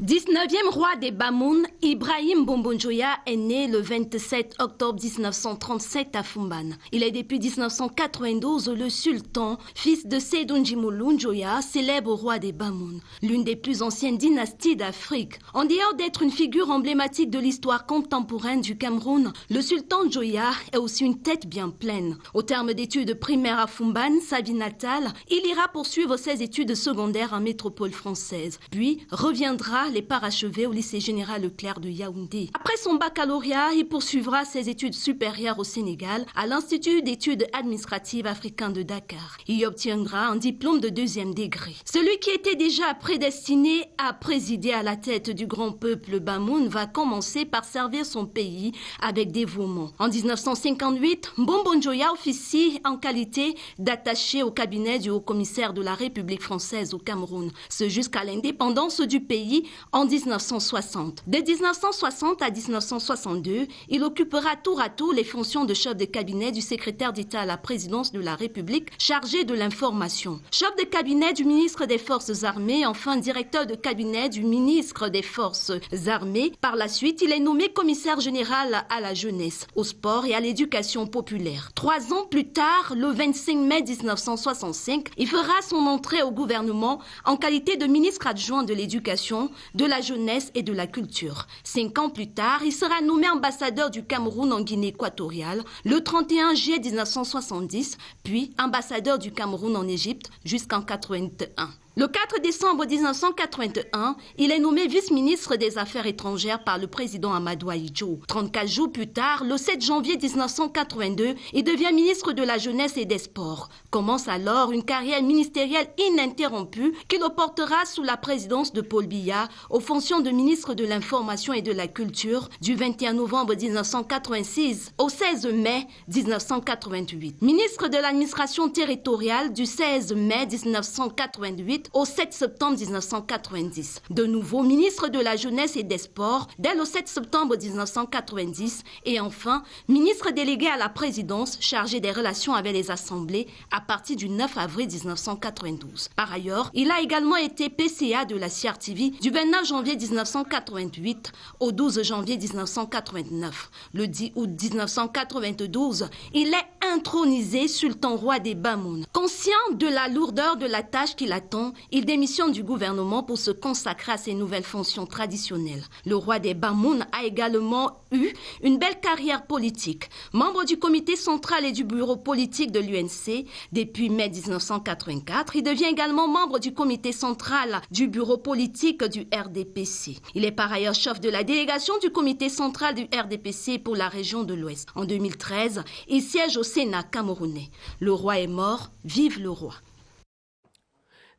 I: 19e roi des Bamoun, Ibrahim Mbombo Njoya est né le 27 octobre 1937 à Foumban. Il est depuis 1992 le sultan, fils de Seydou Njimoulou Njoya, célèbre roi des Bamoun, l'une des plus anciennes dynasties d'Afrique. En dehors d'être une figure emblématique de l'histoire contemporaine du Cameroun, le sultan Njoya est aussi une tête bien pleine. Au terme d'études primaires à Foumban, sa ville natale, il ira poursuivre ses études secondaires en métropole française, puis reviendra les parachever au lycée général Leclerc de Yaoundé. Après son baccalauréat, il poursuivra ses études supérieures au Sénégal à l'Institut d'études administratives africain de Dakar. Il y obtiendra un diplôme de 2e degré. Celui qui était déjà prédestiné à présider à la tête du grand peuple Bamoun va commencer par servir son pays avec dévouement. En 1958, Mbombo Njoya officie en qualité d'attaché au cabinet du haut-commissaire de la République française au Cameroun. Ce jusqu'à l'indépendance du pays, en 1960. De 1960 à 1962, il occupera tour à tour les fonctions de chef de cabinet du secrétaire d'État à la présidence de la République, chargé de l'information. Chef de cabinet du ministre des Forces armées, enfin directeur de cabinet du ministre des Forces armées. Par la suite, il est nommé commissaire général à la jeunesse, au sport et à l'éducation populaire. 3 ans plus tard, le 25 mai 1965, il fera son entrée au gouvernement en qualité de ministre adjoint de l'éducation, de la jeunesse et de la culture. 5 ans plus tard, il sera nommé ambassadeur du Cameroun en Guinée équatoriale le 31 juillet 1970, puis ambassadeur du Cameroun en Égypte jusqu'en 81. Le 4 décembre 1981, il est nommé vice-ministre des Affaires étrangères par le président Amadou Ahidjo. 34 jours plus tard, le 7 janvier 1982, il devient ministre de la Jeunesse et des Sports. Commence alors une carrière ministérielle ininterrompue qui le portera sous la présidence de Paul Biya aux fonctions de ministre de l'Information et de la Culture du 21 novembre 1986 au 16 mai 1988. Ministre de l'administration territoriale du 16 mai 1988 au 7 septembre 1990. De nouveau ministre de la Jeunesse et des Sports dès le 7 septembre 1990 et enfin ministre délégué à la présidence chargé des relations avec les assemblées à partir du 9 avril 1992. Par ailleurs, il a également été PCA de la CRTV du 29 janvier 1988 au 12 janvier 1989. Le 10 août 1992, il est intronisé sultan roi des Bamoun. Conscient de la lourdeur de la tâche qui l'attend, il démissionne du gouvernement pour se consacrer à ses nouvelles fonctions traditionnelles. Le roi des Bamoun a également eu une belle carrière politique. Membre du comité central et du bureau politique de l'UNC depuis mai 1984, il devient également membre du comité central du bureau politique du RDPC. Il est par ailleurs chef de la délégation du comité central du RDPC pour la région de l'Ouest. En 2013, il siège au Sénat camerounais. Le roi est mort, vive le roi.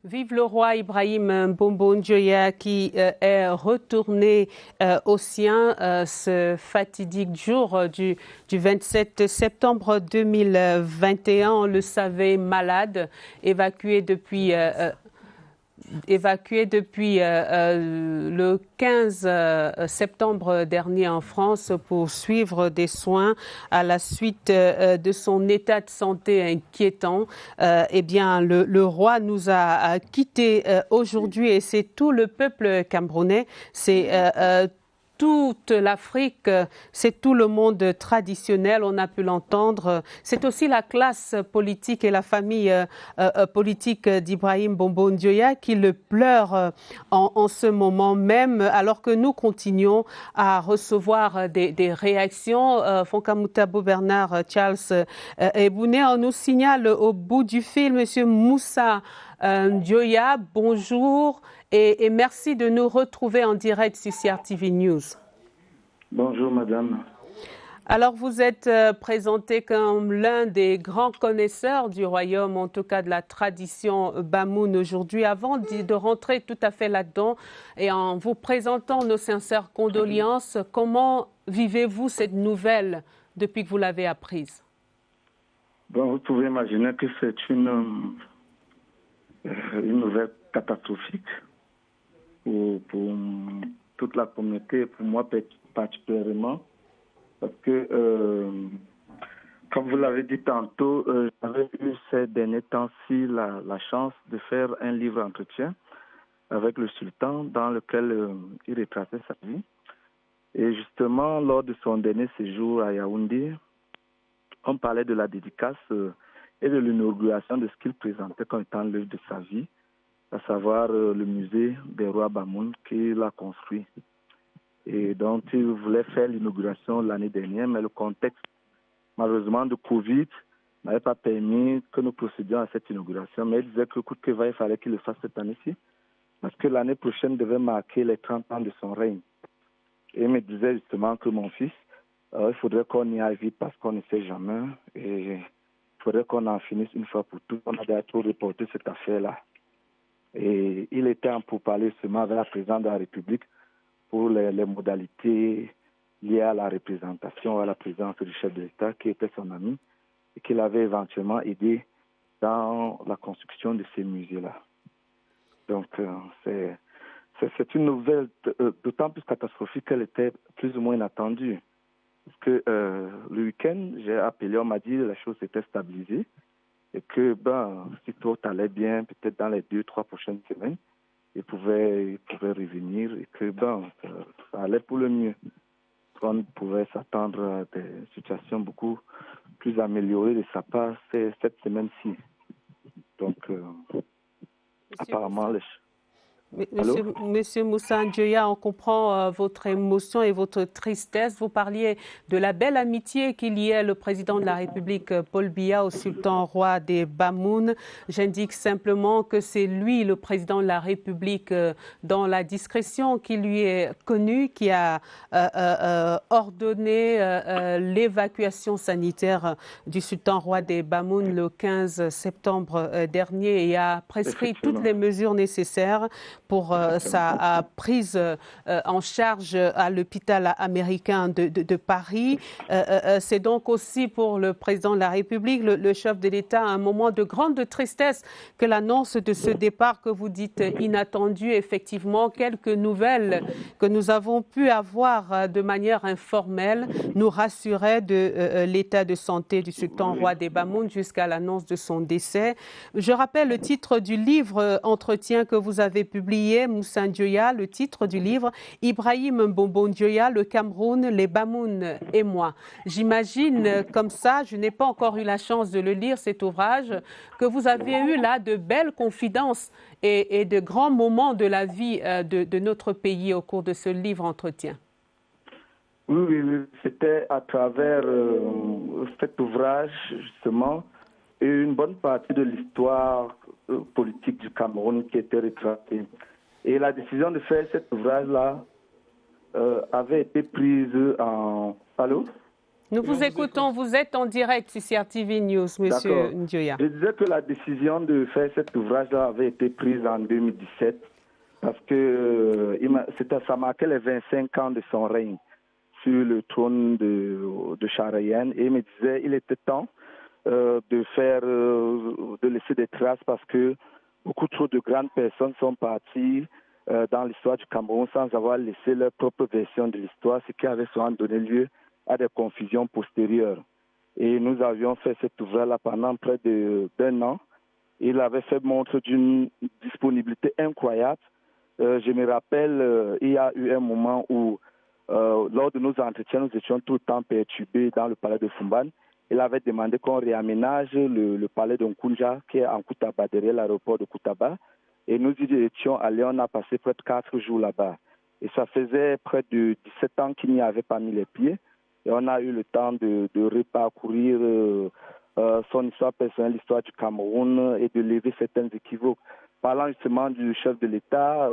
A: Vive le roi Ibrahim Bombo Njoya qui est retourné au sien ce fatidique jour du 27 septembre 2021. On le savait malade, évacué depuis le 15 septembre dernier en France pour suivre des soins à la suite de son état de santé inquiétant. Eh bien, le roi nous a quittés aujourd'hui et c'est tout le peuple camerounais, c'est toute l'Afrique, c'est tout le monde traditionnel, on a pu l'entendre. C'est aussi la classe politique et la famille politique d'Ibrahim Bombo Njoya qui le pleure en ce moment même, alors que nous continuons à recevoir des réactions. Fonkamutabo Bernard, Charles Ebouné, on nous signale au bout du fil, Monsieur Moussa Njoya, bonjour et merci de nous retrouver en direct sur CRTV News.
J: Bonjour madame.
A: Alors vous êtes présenté comme l'un des grands connaisseurs du royaume, en tout cas de la tradition Bamoun aujourd'hui. Avant de rentrer tout à fait là-dedans et en vous présentant nos sincères condoléances, comment vivez-vous cette nouvelle depuis que vous l'avez apprise?
J: Bon, vous pouvez imaginer que c'est une nouvelle catastrophique pour toute la communauté, pour moi particulièrement, parce que, comme vous l'avez dit tantôt, j'avais eu ces derniers temps-ci la chance de faire un livre entretien avec le sultan dans lequel il retraçait sa vie. Et justement, lors de son dernier séjour à Yaoundé, on parlait de la dédicace et de l'inauguration de ce qu'il présentait comme étant l'œuvre de sa vie, à savoir le musée des rois Bamoun qu'il a construit. Et donc, il voulait faire l'inauguration l'année dernière, mais le contexte, malheureusement, de Covid n'avait pas permis que nous procédions à cette inauguration. Mais il disait que coûte que va, il fallait qu'il le fasse cette année-ci, parce que l'année prochaine devait marquer les 30 ans de son règne. Et il me disait justement que mon fils, il faudrait qu'on y aille vite parce qu'on ne sait jamais. Et il faudrait qu'on en finisse une fois pour toutes. On avait trop reporté cette affaire-là. Et il était en pourparlers seulement avec la présidente de la République pour les modalités liées à la représentation, à la présence du chef de l'État, qui était son ami, et qui l'avait éventuellement aidé dans la construction de ces musées-là. Donc, c'est c'est une nouvelle d'autant plus catastrophique qu'elle était plus ou moins inattendue. Parce que le week-end, j'ai appelé, on m'a dit que la chose s'était stabilisée et que si tout allait bien, peut-être dans les 2-3 prochaines semaines, il pouvait revenir et que ça allait pour le mieux. On pouvait s'attendre à des situations beaucoup plus améliorées de sa part cette semaine-ci. Donc, apparemment,
A: Monsieur Moussa Ndioya, on comprend votre émotion et votre tristesse. Vous parliez de la belle amitié qu'il y ait le président de la République, Paul Biya, au sultan roi des Bamoun. J'indique simplement que c'est lui, le président de la République, dans la discrétion qui lui est connue, qui a ordonné l'évacuation sanitaire du sultan roi des Bamoun le 15 septembre dernier et a prescrit toutes les mesures nécessaires pour sa prise en charge à l'hôpital américain de Paris. C'est donc aussi pour le président de la République, le chef de l'État, un moment de grande tristesse que l'annonce de ce départ que vous dites inattendu. Effectivement, quelques nouvelles que nous avons pu avoir de manière informelle nous rassuraient de l'état de santé du sultan roi des Bamoun jusqu'à l'annonce de son décès. Je rappelle le titre du livre Entretien que vous avez publié, Moussa Ndioya, le titre du livre, Ibrahim Mbombo Ndioya, le Cameroun, les Bamoun et moi. J'imagine comme ça, je n'ai pas encore eu la chance de le lire, cet ouvrage, que vous avez eu là de belles confidences et de grands moments de la vie de notre pays au cours de ce livre Entretien.
J: Oui, c'était à travers cet ouvrage, justement, une bonne partie de l'histoire politique du Cameroun qui était retracée. Et la décision de faire cet ouvrage-là avait été prise en... Allô?
A: Nous vous écoutons, vous êtes en direct sur CRTV News, Monsieur Ndioya.
J: Je disais que la décision de faire cet ouvrage-là avait été prise en 2017 parce que ça marquait les 25 ans de son règne sur le trône de Charayan et il me disait qu'il était temps de laisser des traces parce que beaucoup trop de grandes personnes sont parties dans l'histoire du Cameroun sans avoir laissé leur propre version de l'histoire, ce qui avait souvent donné lieu à des confusions postérieures. Et nous avions fait cet ouvrage-là pendant près d'un an. Il avait fait montre d'une disponibilité incroyable. Je me rappelle, il y a eu un moment où, lors de nos entretiens, nous étions tout le temps perturbés dans le palais de Fumban. Il avait demandé qu'on réaménage le palais de Nkunja, qui est en Koutaba, derrière l'aéroport de Koutaba. Et nous y étions allés, on a passé près de 4 jours là-bas. Et ça faisait près de 17 ans qu'il n'y avait pas mis les pieds. Et on a eu le temps de reparcourir son histoire personnelle, l'histoire du Cameroun, et de lever certains équivoques. Parlant justement du chef de l'État,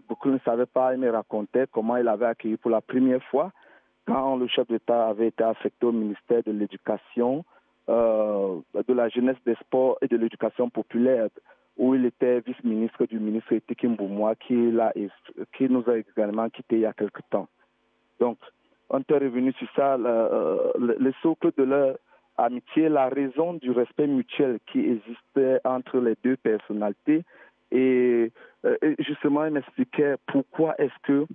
J: beaucoup ne savaient pas, il me racontait comment il avait accueilli pour la première fois quand le chef d'État avait été affecté au ministère de l'Éducation, de la Jeunesse, des Sports et de l'Éducation populaire, où il était vice-ministre du ministre Etiki Mboumoua, qui nous a également quittés il y a quelque temps. Donc, on est revenu sur ça, le socle de leur amitié, la raison du respect mutuel qui existait entre les deux personnalités. Et justement, il m'expliquait pourquoi est-ce que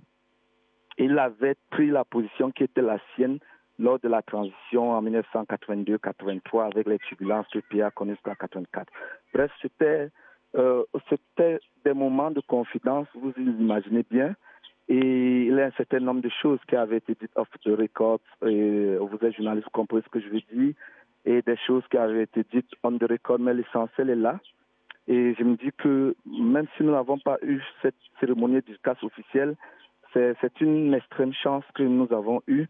J: il avait pris la position qui était la sienne lors de la transition en 1982-83 avec les turbulences que le pays a connues jusqu'en 1984. Bref, c'était des moments de confidence, vous imaginez bien, et il y a un certain nombre de choses qui avaient été dites off the record, et vous êtes journaliste, vous comprenez ce que je veux dire, et des choses qui avaient été dites on the record, mais l'essentiel est là. Et je me dis que même si nous n'avons pas eu cette cérémonie d'éducation officielle, c'est une extrême chance que nous avons eue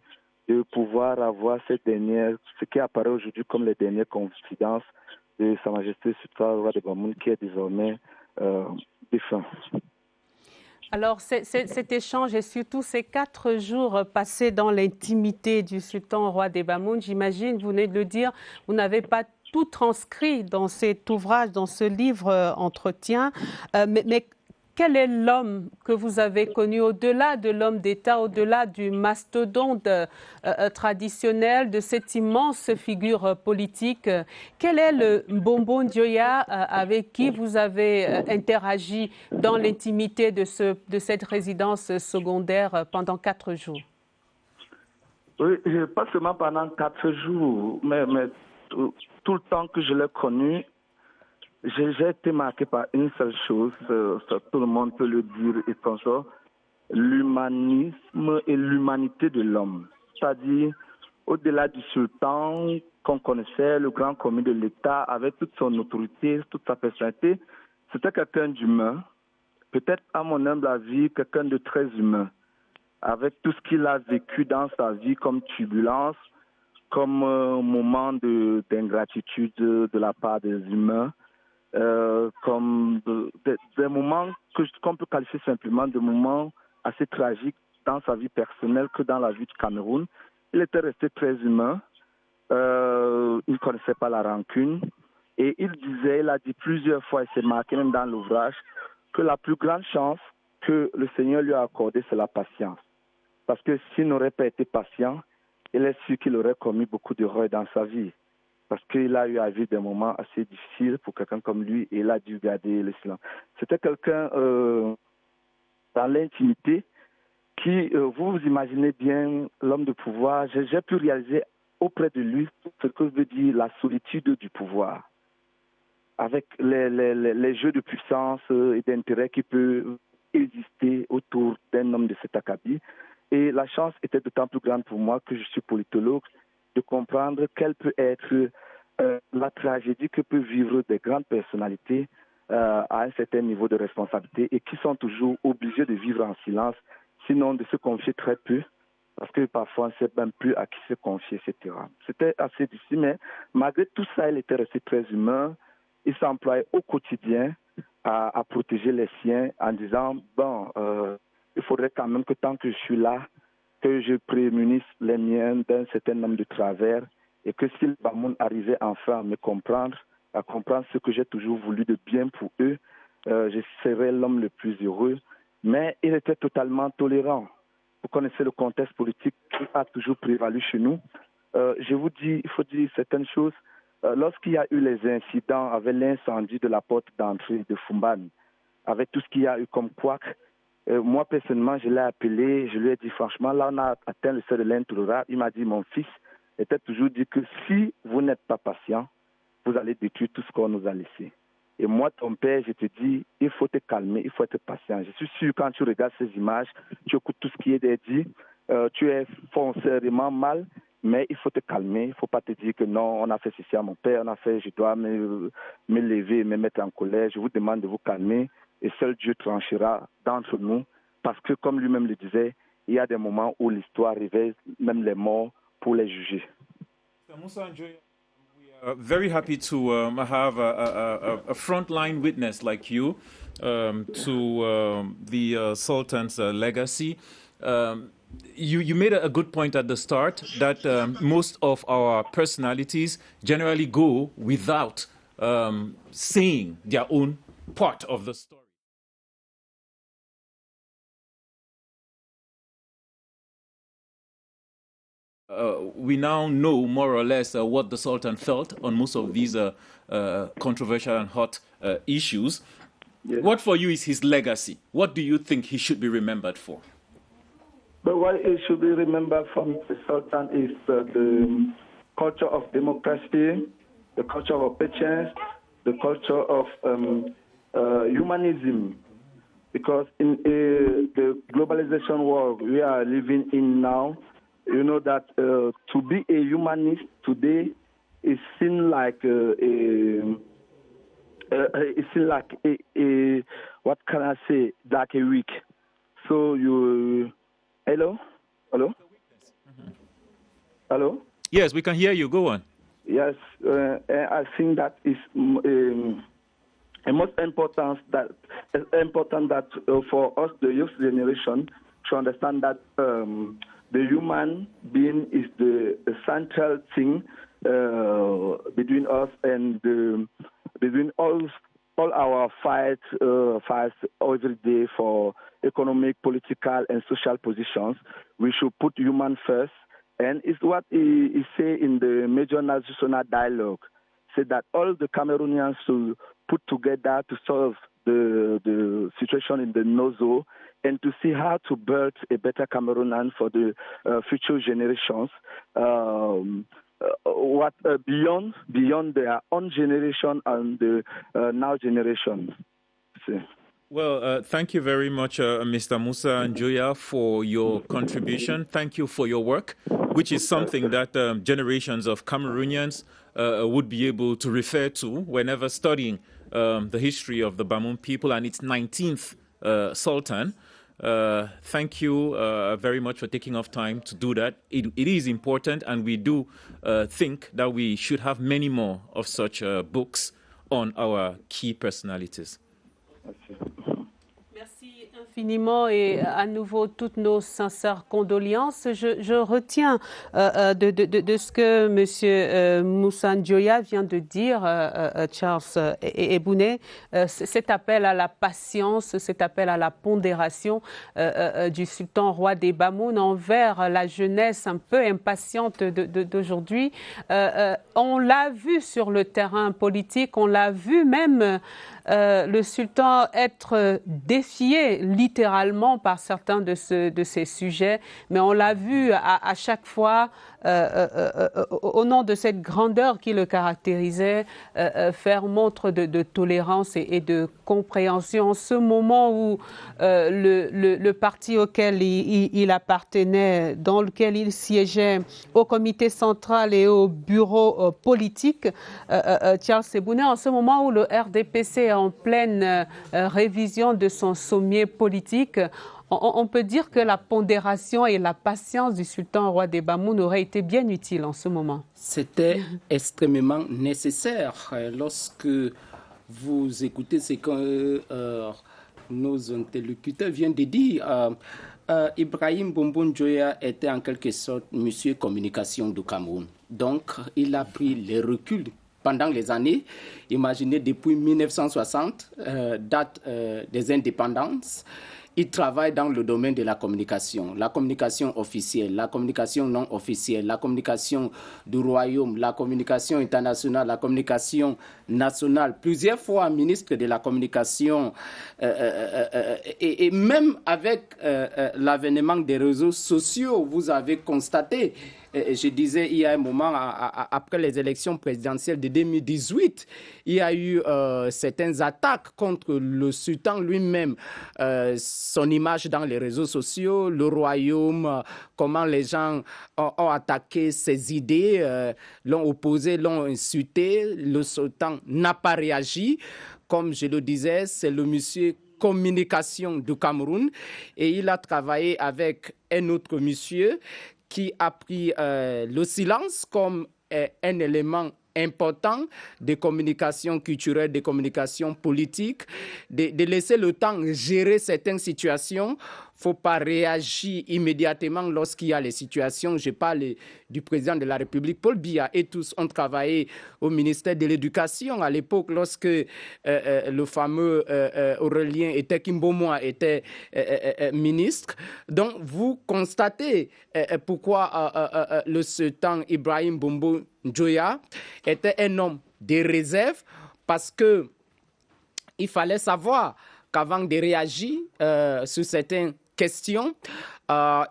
J: de pouvoir avoir cette dernière, ce qui apparaît aujourd'hui comme les dernières confidences de Sa Majesté Sultan Roi des Bamoun, qui est désormais défunt.
A: Alors, cet échange et surtout ces 4 jours passés dans l'intimité du Sultan Roi des Bamoun, j'imagine, vous venez de le dire, vous n'avez pas tout transcrit dans cet ouvrage, dans ce livre Entretien, mais Quel est l'homme que vous avez connu au-delà de l'homme d'État, au-delà du mastodonte traditionnel, de cette immense figure politique? Quel est le Mbombo Njoya avec qui vous avez interagi dans l'intimité de cette résidence secondaire pendant 4 jours?
J: Oui, pas seulement pendant 4 jours, mais tout le temps que je l'ai connu, j'ai été marqué par une seule chose, tout le monde peut le dire et consort, l'humanisme et l'humanité de l'homme. C'est-à-dire, au-delà du sultan qu'on connaissait, le grand commis de l'État, avec toute son autorité, toute sa personnalité, c'était quelqu'un d'humain, peut-être à mon humble avis, quelqu'un de très humain, avec tout ce qu'il a vécu dans sa vie comme turbulence, comme moment d'ingratitude de la part des humains, comme des moments qu'on peut qualifier simplement de moments assez tragiques dans sa vie personnelle que dans la vie du Cameroun. Il était resté très humain, il ne connaissait pas la rancune et il a dit plusieurs fois, et c'est marqué même dans l'ouvrage, que la plus grande chance que le Seigneur lui a accordée, c'est la patience. Parce que s'il n'aurait pas été patient, il est sûr qu'il aurait commis beaucoup d'erreurs dans sa vie. Parce qu'il a eu à vivre des moments assez difficiles pour quelqu'un comme lui et il a dû garder le silence. C'était quelqu'un dans l'intimité qui, vous imaginez bien l'homme de pouvoir, j'ai pu réaliser auprès de lui ce que veut dire la solitude du pouvoir, avec les jeux de puissance et d'intérêt qui peuvent exister autour d'un homme de cet acabit. Et la chance était d'autant plus grande pour moi que je suis politologue, de comprendre quelle peut être la tragédie que peuvent vivre des grandes personnalités à un certain niveau de responsabilité et qui sont toujours obligés de vivre en silence, sinon de se confier très peu, parce que parfois on ne sait même plus à qui se confier, etc. C'était assez difficile, mais malgré tout ça, il était resté très humain. Il s'employait au quotidien à protéger les siens en disant, il faudrait quand même que tant que je suis là, que je prémunisse les miens d'un certain nombre de travers et que si le Bamoun arrivait enfin à me comprendre, à comprendre ce que j'ai toujours voulu de bien pour eux, je serais l'homme le plus heureux. Mais il était totalement tolérant. Vous connaissez le contexte politique qui a toujours prévalu chez nous. Je vous dis, il faut dire certaines choses. Lorsqu'il y a eu les incidents avec l'incendie de la porte d'entrée de Foumban, avec tout ce qu'il y a eu comme couac, moi personnellement, je l'ai appelé, je lui ai dit franchement, là on a atteint le seuil de l'intolérable. Il m'a dit, mon fils était toujours dit que si vous n'êtes pas patient, vous allez détruire tout ce qu'on nous a laissé. Et moi, ton père, je te dis, il faut te calmer, il faut être patient. Je suis sûr, quand tu regardes ces images, tu écoutes tout ce qui est dit, tu es foncièrement mal, mais il faut te calmer. Il ne faut pas te dire que non, on a fait ceci à mon père, on a fait, je dois me lever, me mettre en colère. Je vous demande de vous calmer et seul Dieu tranchera d'entre nous. Parce que, comme lui-même le disait, il y a des moments où l'histoire réveille même les morts pour les juger.
B: Very happy to have a frontline witness like you to the Sultan's legacy. You made a good point at the start that most of our personalities generally go without saying their own part of the story. We now know more or less what the Sultan felt on most of these controversial and hot issues. Yes. What for you is his legacy? What do you think he should be remembered for?
J: But what he should be remembered from the Sultan is the culture of democracy, the culture of patience, the culture of humanism. Because in the globalization world we are living in now, you know that to be a humanist today is seen like what can I say, like a weak. So you, hello? Mm-hmm. Hello?
B: Yes, we can hear you. Go on.
J: Yes, I think that is most important that for us, the youth generation, to understand that the human being is the central thing between us and between all all our fights every day for economic, political, and social positions, we should put human first. And it's what he say in the major national dialogue, say that all the Cameroonians should put together to solve the situation in the Nozo and to see how to build a better Cameroonian for the future generations. Beyond their own generation and the now generation.
B: Well, thank you very much, Mr. Musa Njoya, for your contribution. Thank you for your work, which is something that generations of Cameroonians would be able to refer to whenever studying the history of the Bamoun people and its 19th Sultan. Thank you very much for taking off time to do that. It is important, and we do think that we should have many more of such books on our key personalities.
A: Merci infiniment et à nouveau toutes nos sincères condoléances. Je retiens de ce que M. Musa Njoya vient de dire, Charles Ebouné, cet appel à la patience, cet appel à la pondération du sultan roi des Bamoun envers la jeunesse un peu impatiente d'aujourd'hui. On l'a vu sur le terrain politique, on l'a vu même le sultan être défié littéralement par certains de ces sujets, mais on l'a vu à chaque fois, au nom de cette grandeur qui le caractérisait, faire montre de tolérance et de compréhension. En ce moment où le parti auquel il appartenait, dans lequel il siégeait, au comité central et au bureau politique, Charles Ebouné, en ce moment où le RDPC est en pleine révision de son sommier politique, on peut dire que la pondération et la patience du sultan roi des Bamoun auraient été bien utiles en ce moment.
C: C'était extrêmement nécessaire. Lorsque vous écoutez ce que nos interlocuteurs viennent de dire, Ibrahim Bombon Njoya était en quelque sorte monsieur communication du Cameroun. Donc, il a pris les reculs pendant les années, imaginez depuis 1960, date des indépendances. Il travaille dans le domaine de la communication officielle, la communication non officielle, la communication du royaume, la communication internationale, la communication nationale. Plusieurs fois ministre de la communication et même avec l'avènement des réseaux sociaux, vous avez constaté. Je disais, il y a un moment, après les élections présidentielles de 2018, il y a eu certaines attaques contre le sultan lui-même, son image dans les réseaux sociaux, le royaume, comment les gens ont attaqué ses idées, l'ont opposé, l'ont insulté. Le sultan n'a pas réagi. Comme je le disais, c'est le monsieur communication du Cameroun et il a travaillé avec un autre monsieur qui a pris le silence comme un élément important de communication culturelle, de communication politique, de laisser le temps gérer certaines situations. Il ne faut pas réagir immédiatement lorsqu'il y a les situations. Je parle du président de la République, Paul Biya, et tous ont travaillé au ministère de l'Éducation à l'époque lorsque le fameux Aurélien Etekimbomoa était ministre. Donc, vous constatez pourquoi le sultan Ibrahim Bombon Njoya était un homme de réserve, parce qu'il fallait savoir qu'avant de réagir sur certaines questions,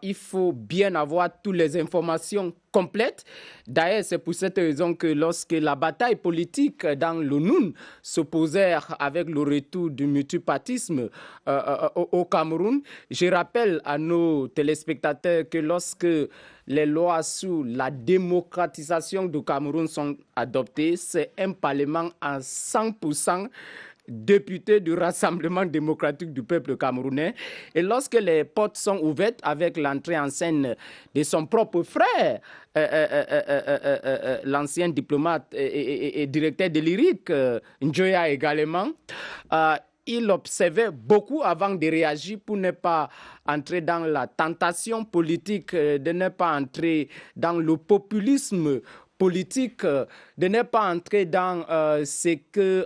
C: il faut bien avoir toutes les informations complètes. D'ailleurs, c'est pour cette raison que lorsque la bataille politique dans le Noun s'opposait avec le retour du multipartisme au Cameroun, je rappelle à nos téléspectateurs que lorsque les lois sur la démocratisation du Cameroun sont adoptées, c'est un parlement à 100% député du Rassemblement démocratique du peuple camerounais. Et lorsque les portes sont ouvertes avec l'entrée en scène de son propre frère, l'ancien diplomate et directeur de l'IRIC, Njoya également, il observait beaucoup avant de réagir pour ne pas entrer dans la tentation politique, de ne pas entrer dans le populisme politique, de ne pas entrer dans ce que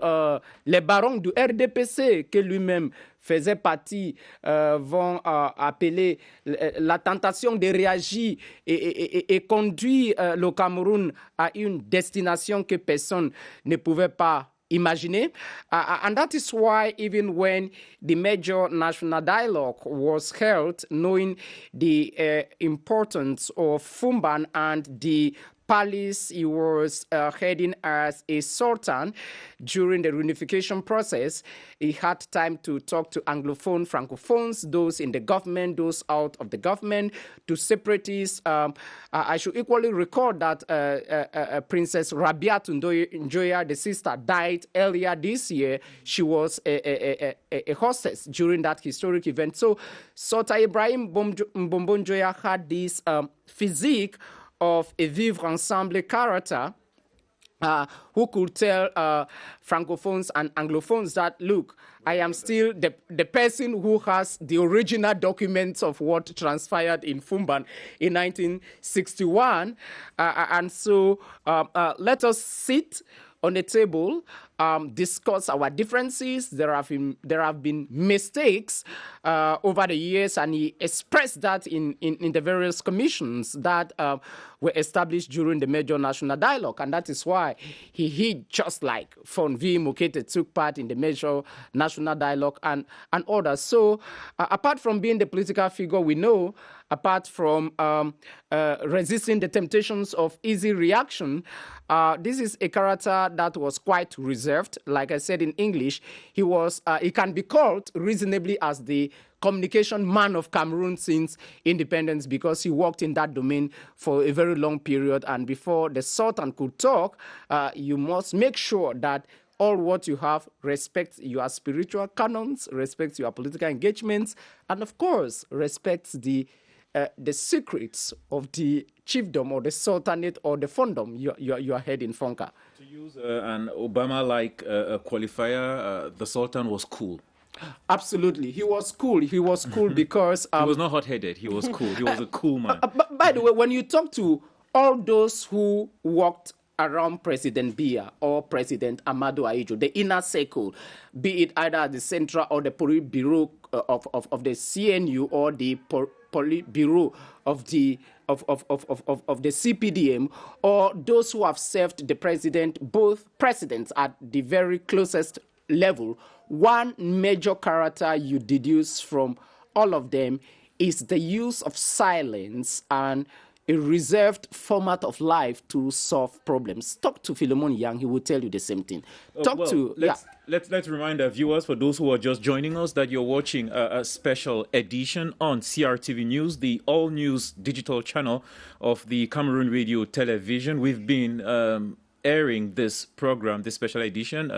C: les barons du RDPC, que lui-même faisait partie, vont appeler la tentation de réagir et conduire le Cameroun à une destination que personne ne pouvait pas imaginer. And that is why even when the major national dialogue was held, knowing the importance of Fumban and the palace he was heading as a sultan during the reunification process, he had time to talk to Anglophone, Francophones, those in the government, those out of the government, to separatists. I should equally record that Princess Rabiatu Njoya, the sister, died earlier this year. She was a hostess during that historic event. So Sultan Ibrahim Mbombo Njoya had this physique of a vivre ensemble character who could tell Francophones and Anglophones that, look, I am still the person who has the original documents of what transpired in Fumban in 1961. And so let us sit on the table, discuss our differences. There have been mistakes over the years, and he expressed that in the various commissions that were established during the major national dialogue, and that is why he just like Fon V. Mokete took part in the major national dialogue and others. So apart from being the political figure we know, apart from resisting the temptations of easy reaction, this is a character that was quite reserved. Like I said in English, he can be called reasonably as the communication man of Cameroon since independence, because he worked in that domain for a very long period. And before the Sultan could talk, you must make sure that all what you have respects your spiritual canons, respects your political engagements, and of course respects the secrets of the chiefdom or the sultanate or the fondom you are heading, Fonka.
B: To use an Obama-like qualifier, the Sultan was cool.
C: Absolutely. He was cool. He was cool because...
B: he was not hot-headed. He was cool. He was a cool man.
C: By the way, when you talk to all those who walked around President Biya or President Amadou Ahidjo, the inner circle, be it either the Central or the Politburo of the CNU or the Politburo of the CPDM, or those who have served the president, both presidents at the very closest level, one major character you deduce from all of them is the use of silence and a reserved format of life to solve problems. Talk to Philemon Yang, he will tell you the same thing.
B: Let's remind our viewers, for those who are just joining us, that you're watching a special edition on CRTV News, the all-news digital channel of the Cameroon Radio Television. We've been airing this program, this special edition,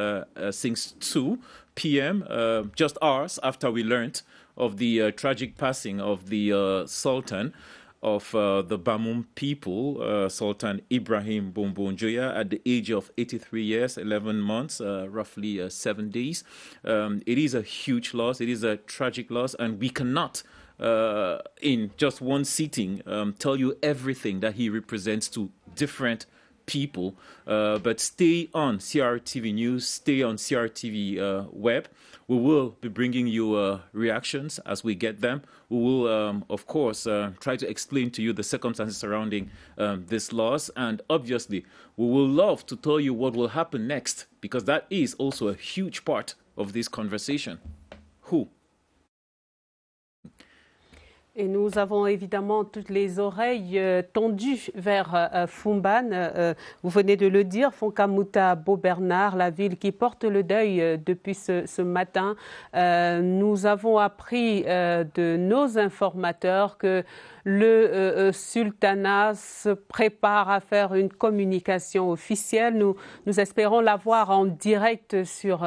B: since 2 p.m., just hours after we learned of the tragic passing of the Sultan of the Bamum people, Sultan Ibrahim Mbombo Njoya, at the age of 83 years, 11 months, roughly 7 days. It is a huge loss. It is a tragic loss, and we cannot, in just one sitting, tell you everything that he represents to different people. But stay on CRTV News, stay on CRTV web. We will be bringing you reactions as we get them. We will, of course, try to explain to you the circumstances surrounding this loss. And obviously, we will love to tell you what will happen next, because that is also a huge part of this conversation. Who?
A: Et nous avons évidemment toutes les oreilles tendues vers Fumban. Vous venez de le dire, Fonkamouta Beau-Bernard, la ville qui porte le deuil depuis ce matin. Nous avons appris de nos informateurs que le sultanat se prépare à faire une communication officielle. Nous espérons la voir en direct sur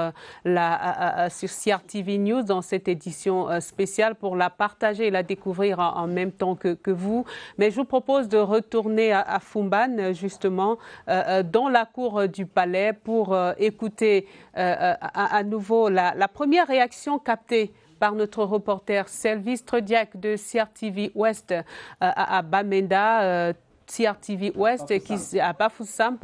A: CRTV News dans cette édition spéciale pour la partager et la découvrir en même temps que vous. Mais je vous propose de retourner à Fumban, justement, dans la cour du palais pour écouter à nouveau la première réaction captée par notre reporter Selvis Trediak de CRTV Ouest à Bamenda. CRTV Ouest, à Bafoussam,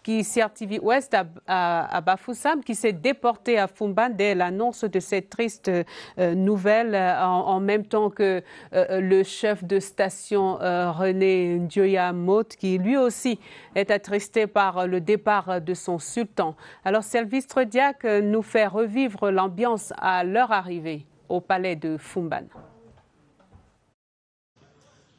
A: qui CRTV Ouest à Bafoussam, qui s'est déporté à Foumban dès l'annonce de cette triste nouvelle, en même temps que le chef de station René Ndjoya Motte, qui lui aussi est attristé par le départ de son sultan. Alors Sylvestre Diack nous fait revivre l'ambiance à leur arrivée au palais de Foumban.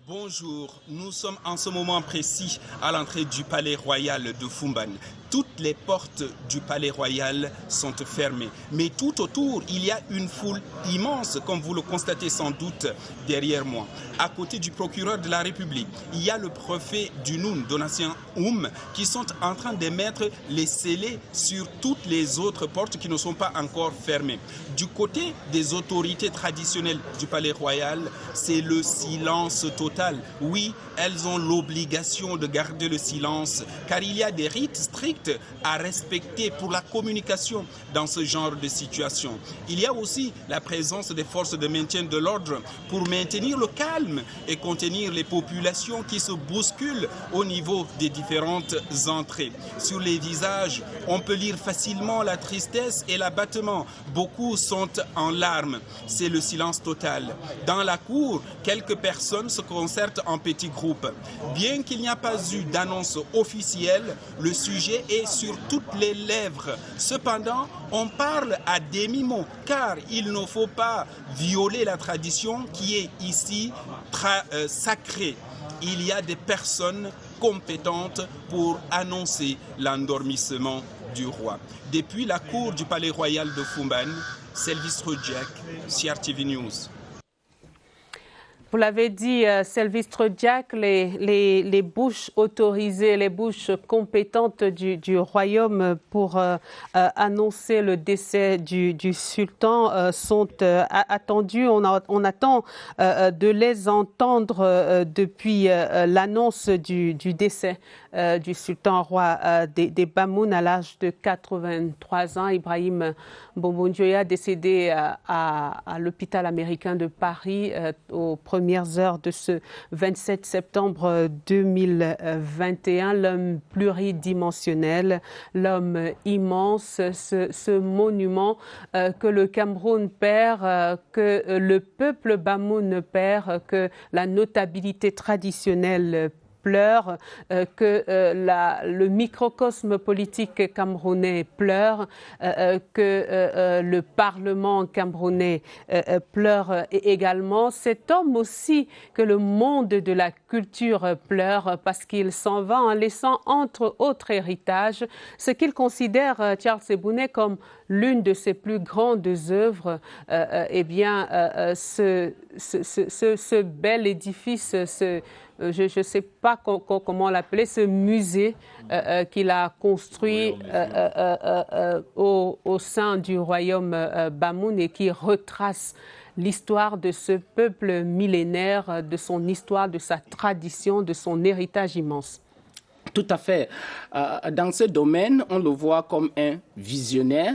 D: Bonjour, nous sommes en ce moment précis à l'entrée du palais royal de Foumban. Toutes les portes du palais royal sont fermées. Mais tout autour, il y a une foule immense, comme vous le constatez sans doute derrière moi. À côté du procureur de la République, il y a le préfet du Noun, Donatien Oum, qui sont en train de mettre les scellés sur toutes les autres portes qui ne sont pas encore fermées. Du côté des autorités traditionnelles du palais royal, c'est le silence total. Oui, elles ont l'obligation de garder le silence, car il y a des rites stricts à respecter pour la communication dans ce genre de situation. Il y a aussi la présence des forces de maintien de l'ordre pour maintenir le calme et contenir les populations qui se bousculent au niveau des différentes entrées. Sur les visages, on peut lire facilement la tristesse et l'abattement. Beaucoup sont en larmes. C'est le silence total. Dans la cour, quelques personnes se concertent en petits groupes. Bien qu'il n'y a pas eu d'annonce officielle, le sujet est sur toutes les lèvres. Cependant, on parle à demi-mot, car il ne faut pas violer la tradition qui est ici sacrée. Il y a des personnes compétentes pour annoncer l'endormissement du roi. Depuis la cour du palais royal de Foumban, Sylvestre Diack, CRTV News.
A: Vous l'avez dit, Sylvestre Diack, les bouches autorisées, les bouches compétentes du royaume pour annoncer le décès du sultan sont attendues. On attend de les entendre depuis l'annonce du décès du sultan roi des Bamoun à l'âge de 83 ans. Ibrahim Bombon Ndjoya, décédé à l'hôpital américain de Paris aux premières heures de ce 27 septembre 2021. L'homme pluridimensionnel, l'homme immense, ce monument que le Cameroun perd, que le peuple Bamoun perd, que la notabilité traditionnelle pleure, que le microcosme politique camerounais pleure, que le Parlement camerounais pleure également. Cet homme aussi que le monde de la culture pleure parce qu'il s'en va en laissant entre autres héritages ce qu'il considère, Charles Ebouné, comme l'une de ses plus grandes œuvres, ce bel édifice, je ne sais pas comment l'appeler, ce musée qu'il a construit au sein du royaume Bamoun et qui retrace l'histoire de ce peuple millénaire, de son histoire, de sa tradition, de son héritage immense.
C: Tout à fait. Dans ce domaine, on le voit comme un visionnaire,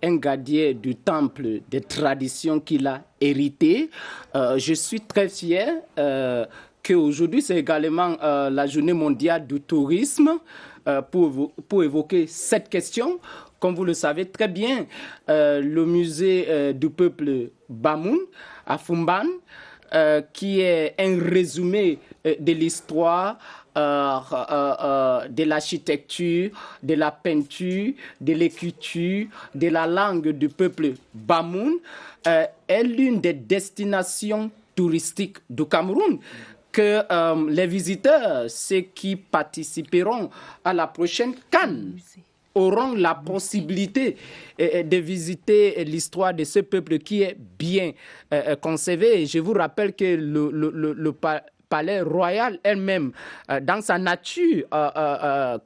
C: un gardien du temple des traditions qu'il a hérité. Je suis très fier qu'aujourd'hui, c'est également la journée mondiale du tourisme pour évoquer cette question. Comme vous le savez très bien, le musée du peuple Bamoun à Foumban, qui est un résumé de l'histoire, de l'architecture, de la peinture, de l'écriture, de la langue du peuple Bamoun, est l'une des destinations touristiques du Cameroun que les visiteurs, ceux qui participeront à la prochaine CAN, auront la possibilité de visiter l'histoire de ce peuple qui est bien conservé. Et je vous rappelle que le palais royal elle-même, dans sa nature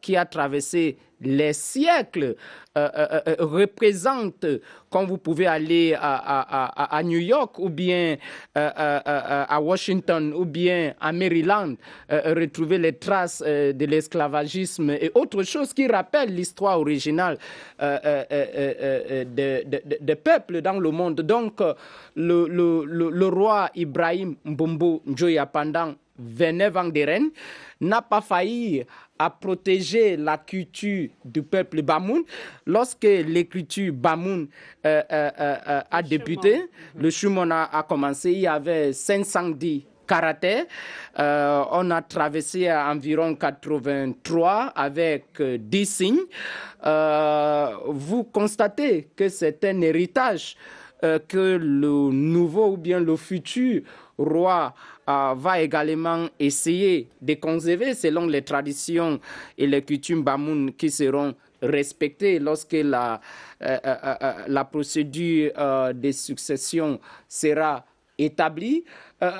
C: qui a traversé les siècles, représente, quand vous pouvez aller à New York ou bien à Washington ou bien à Maryland, retrouver les traces de l'esclavagisme et autre chose qui rappelle l'histoire originale des peuples dans le monde. Donc, le roi Ibrahim Mbombo Ndjoya, pendant Venait Vanderen n'a pas failli à protéger la culture du peuple Bamoun. Lorsque l'écriture Bamoun a débuté, le Shumon a commencé, il y avait 510 caractères. On a traversé environ 83 avec 10 signes. Vous constatez que c'est un héritage que le nouveau ou bien le futur roi va également essayer de conserver selon les traditions et les coutumes Bamoun qui seront respectées lorsque la procédure de succession sera établie.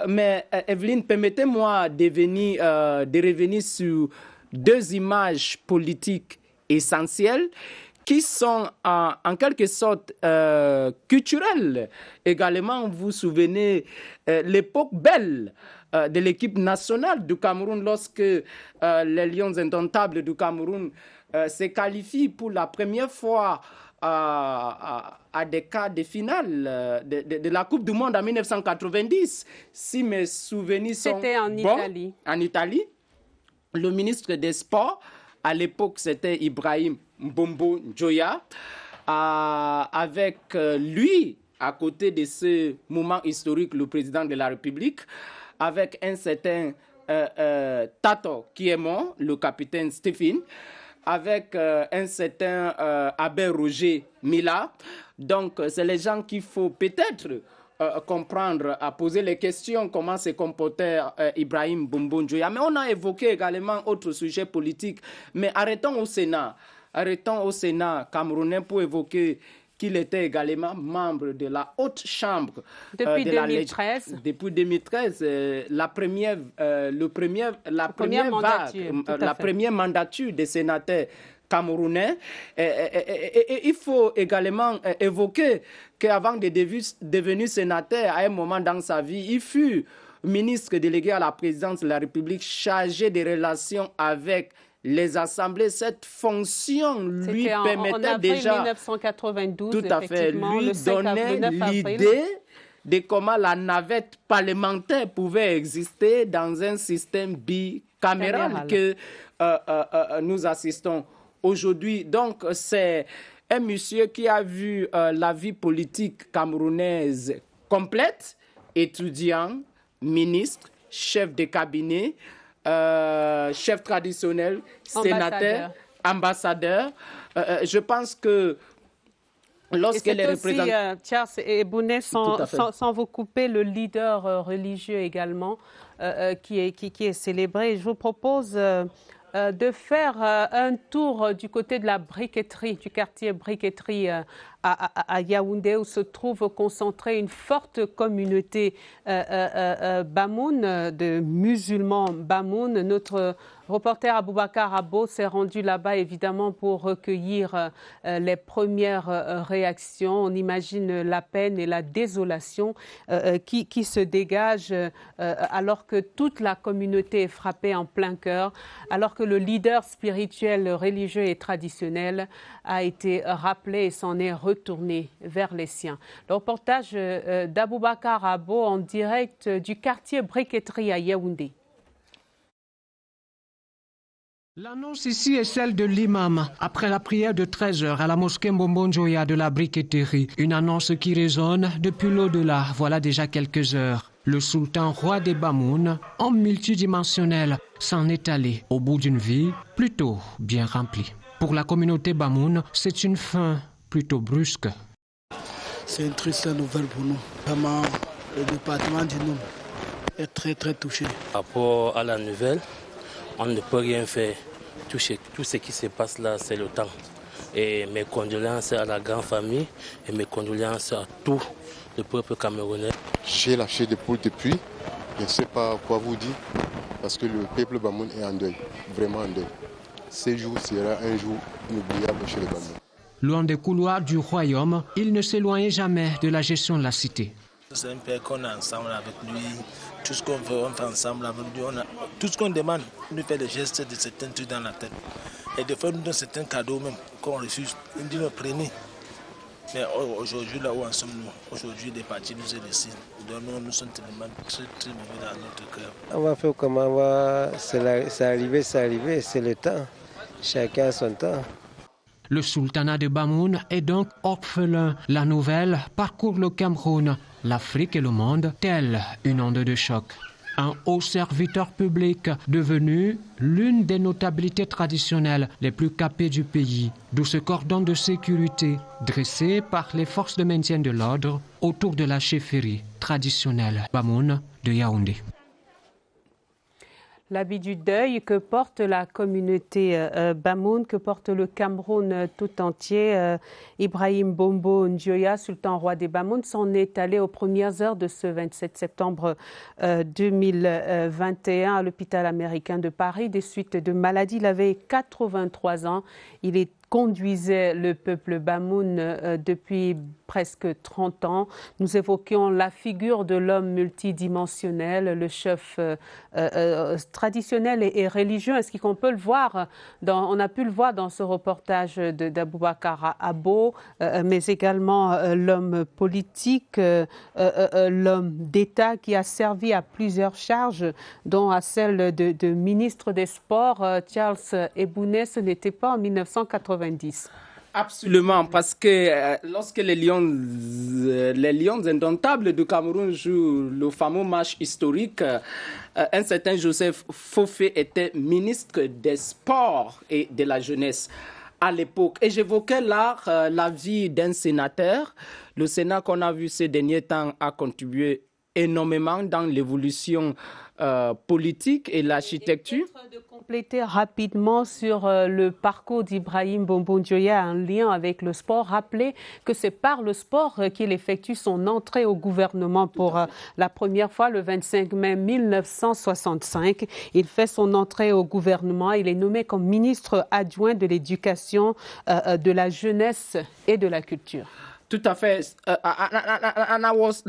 C: Mais Evelyne, permettez-moi de revenir sur deux images politiques essentielles qui sont en quelque sorte culturelles. Également, vous vous souvenez l'époque belle de l'équipe nationale du Cameroun lorsque les Lions indomptables du Cameroun se qualifient pour la première fois à des quarts de finale de la Coupe du Monde en 1990. Si mes souvenirs sont
A: C'était en Italie.
C: En Italie, le ministre des Sports, à l'époque, c'était Ibrahim Mbombo-Njoya, avec lui, à côté de ce moment historique, le président de la République, avec un certain Tato qui est mort, le capitaine Stéphane, avec un certain Abbé Roger Mila. Donc, c'est les gens qu'il faut peut-être comprendre, à poser les questions, comment se comportait Ibrahim Mbombo-Njoya. Mais on a évoqué également autres sujets politiques. Mais arrêtons au Sénat camerounais pour évoquer qu'il était également membre de la haute chambre.
A: Depuis 2013.
C: Depuis 2013, la première mandature des sénateurs camerounais. Et il faut également évoquer qu'avant de devenir sénateur, à un moment dans sa vie, il fut ministre délégué à la présidence de la République chargé des relations avec les assemblées. Cette fonction lui permettait déjà
A: 1992,
C: tout à fait, lui donnait l'idée de comment la navette parlementaire pouvait exister dans un système bicaméral que nous assistons aujourd'hui. Donc, c'est un monsieur qui a vu la vie politique camerounaise complète, étudiant, ministre, chef de cabinet, chef traditionnel, sénateur, ambassadeur. Je pense que lorsque les représentants...
A: Charles et Bounet, sans vous couper, le leader religieux également qui est célébré. Je vous propose de faire un tour du côté de la briqueterie, du quartier briqueterie à Yaoundé, où se trouve concentrée une forte communauté Bamoun, de musulmans Bamoun. Notre reporter Aboubacar Abo s'est rendu là-bas évidemment pour recueillir les premières réactions. On imagine la peine et la désolation qui se dégagent alors que toute la communauté est frappée en plein cœur, alors que le leader spirituel, religieux et traditionnel a été rappelé et s'en est retourné vers les siens. Le reportage d'Aboubacar Abo en direct du quartier briqueterie à Yaoundé.
K: L'annonce ici est celle de l'imam après la prière de 13h à la mosquée Mbombo-Njoya de la briqueterie. Une annonce qui résonne depuis l'au-delà, voilà déjà quelques heures. Le sultan roi des Bamoun, homme multidimensionnel, s'en est allé au bout d'une vie plutôt bien remplie. Pour la communauté Bamoun, c'est une fin plutôt brusque.
L: C'est une triste nouvelle pour nous. Vraiment, le département du Noum est très très touché.
M: Par rapport à la nouvelle, on ne peut rien faire. Tout ce qui se passe là, c'est le temps. Et mes condoléances à la grande famille et mes condoléances à tout le peuple camerounais.
N: J'ai lâché des poules depuis. Je ne sais pas quoi vous dire, parce que le peuple Bamoun est en deuil, vraiment en deuil. Ce jour sera un jour inoubliable chez les Bamoun.
K: Loin des couloirs du royaume, il ne s'éloignait jamais de la gestion de la cité.
L: C'est un père qu'on est ensemble avec lui. Tout ce qu'on veut, on fait ensemble avec lui. Tout ce qu'on demande, on nous fait des gestes de certains trucs dans la tête. Et des fois, nous donnons certains cadeaux même qu'on refuse. Il dit, prenez. Mais aujourd'hui, là où en sommes-nous? Aujourd'hui, des partis nous aident ici. Nous sommes tellement très mauvais dans notre cœur.
O: On va faire comment c'est arrivé, c'est le temps. Chacun a son temps.
K: Le sultanat de Bamoun est donc orphelin. La nouvelle parcourt le Cameroun, l'Afrique et le monde, telle une onde de choc. Un haut serviteur public devenu l'une des notabilités traditionnelles les plus capées du pays, d'où ce cordon de sécurité dressé par les forces de maintien de l'ordre autour de la chefferie traditionnelle Bamoun de Yaoundé.
A: L'habit du deuil que porte la communauté Bamoun, que porte le Cameroun tout entier. Ibrahim Bombo Ndjoya, sultan roi des Bamoun, s'en est allé aux premières heures de ce 27 septembre 2021 à l'hôpital américain de Paris des suites de maladie. Il avait 83 ans. Il conduisait le peuple Bamoun depuis presque 30 ans. Nous évoquions la figure de l'homme multidimensionnel, le chef traditionnel et religieux. Est-ce qu'on peut le voir on a pu le voir dans ce reportage d'Aboubacar Abo, mais également l'homme politique, l'homme d'État qui a servi à plusieurs charges, dont à celle de ministre des Sports. Charles Ebouné, ce n'était pas en 1990.
C: Absolument, parce que lorsque les Lions indomptables du Cameroun jouent le fameux match historique, un certain Joseph Fofé était ministre des Sports et de la Jeunesse à l'époque. Et j'évoquais là la vie d'un sénateur. Le Sénat qu'on a vu ces derniers temps a contribué énormément dans l'évolution politique et l'architecture.
A: De compléter rapidement sur le parcours d'Ibrahim Bombo Ndjoya en lien avec le sport. Rappelez que c'est par le sport qu'il effectue son entrée au gouvernement pour la première fois le 25 mai 1965. Il fait son entrée au gouvernement. Il est nommé comme ministre adjoint de l'éducation, de la jeunesse et de la culture.
C: Tout à fait. And I was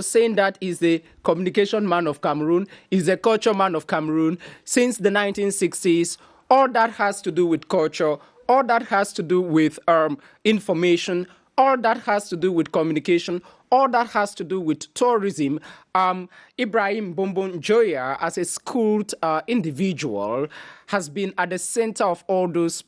C: saying that he's the communication man of Cameroon. He's the culture man of Cameroon. Since the 1960s, all that has to do with culture, all that has to do with information, all that has to do with communication, all that has to do with tourism. Ibrahim Bombo Ndjoya, as a schooled individual, has been at the center of all those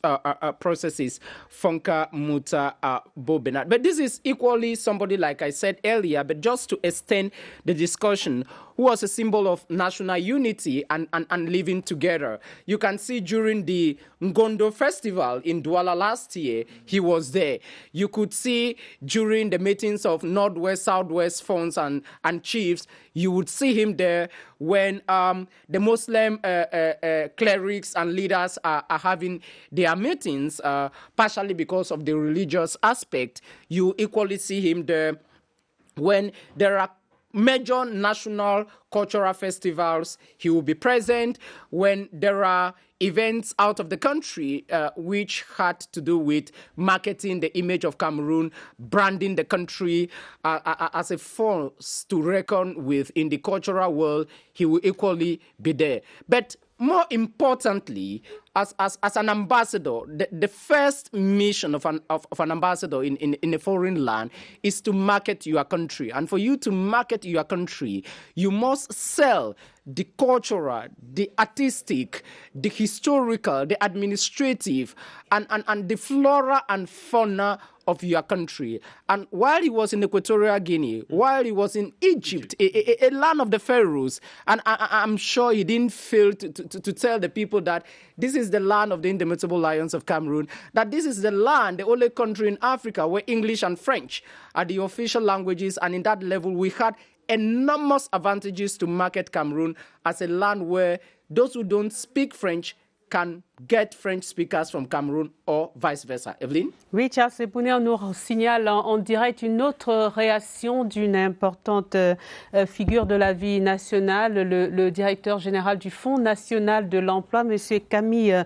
C: processes. Funka Muta Bobenat. But this is equally somebody, like I said earlier, but just to extend the discussion, who was a symbol of national unity and living together. You can see during the Ngondo Festival in Douala last year, he was there. You could see during the meetings of Northwest, Southwest funds and chiefs, you would see him there when the Muslim clerics and leaders are having their meetings, partially because of the religious aspect. You equally see him there when there are major national cultural festivals. He will be present when there are events out of the country which had to do with marketing the image of Cameroon, branding the country as a force to reckon with in the cultural world. He will equally be there. But more importantly, as an ambassador, the first mission of an ambassador in a foreign land is to market your country. And for you to market your country, you must sell the cultural, the artistic, the historical, the administrative, and the flora and fauna of your country. And while he was in Equatorial Guinea, while he was in Egypt, a land of the pharaohs, and I'm sure he didn't fail to tell the people that this is the land of the indomitable lions of Cameroon, that this is the land, the only country in Africa where English and French are the official languages, and in that level we had enormous advantages to market Cameroon as a land where those who don't speak French can get French speakers from Cameroon or vice versa. Evelyne?
A: Oui, Charles Ebouné, on nous signale en direct une autre réaction d'une importante figure de la vie nationale, le directeur général du Fonds national de l'emploi, M. Camille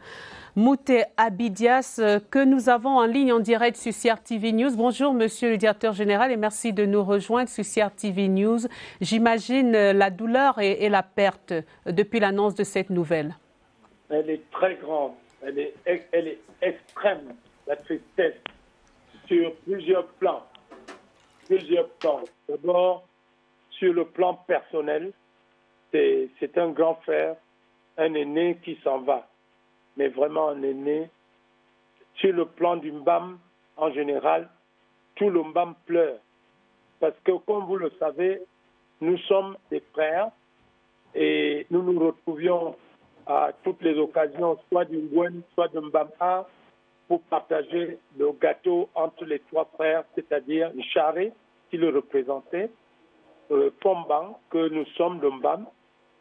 A: Mouté Abidias, que nous avons en ligne en direct sur CRTV News. Bonjour, monsieur le directeur général, et merci de nous rejoindre sur CRTV News. J'imagine la douleur et la perte depuis l'annonce de cette nouvelle.
P: Elle est très grande, elle est extrême, la tristesse, sur plusieurs plans. sens. D'abord, sur le plan personnel, c'est un grand frère, un aîné qui s'en va, mais vraiment un aîné. Sur le plan du Mbam, en général, tout le Mbam pleure. Parce que, comme vous le savez, nous sommes des frères et nous nous retrouvions à toutes les occasions, soit du Ngwen, soit de Mbamba, pour partager le gâteau entre les trois frères, c'est-à-dire Nchare, qui le représentait, Pomban, que nous sommes le Mbam,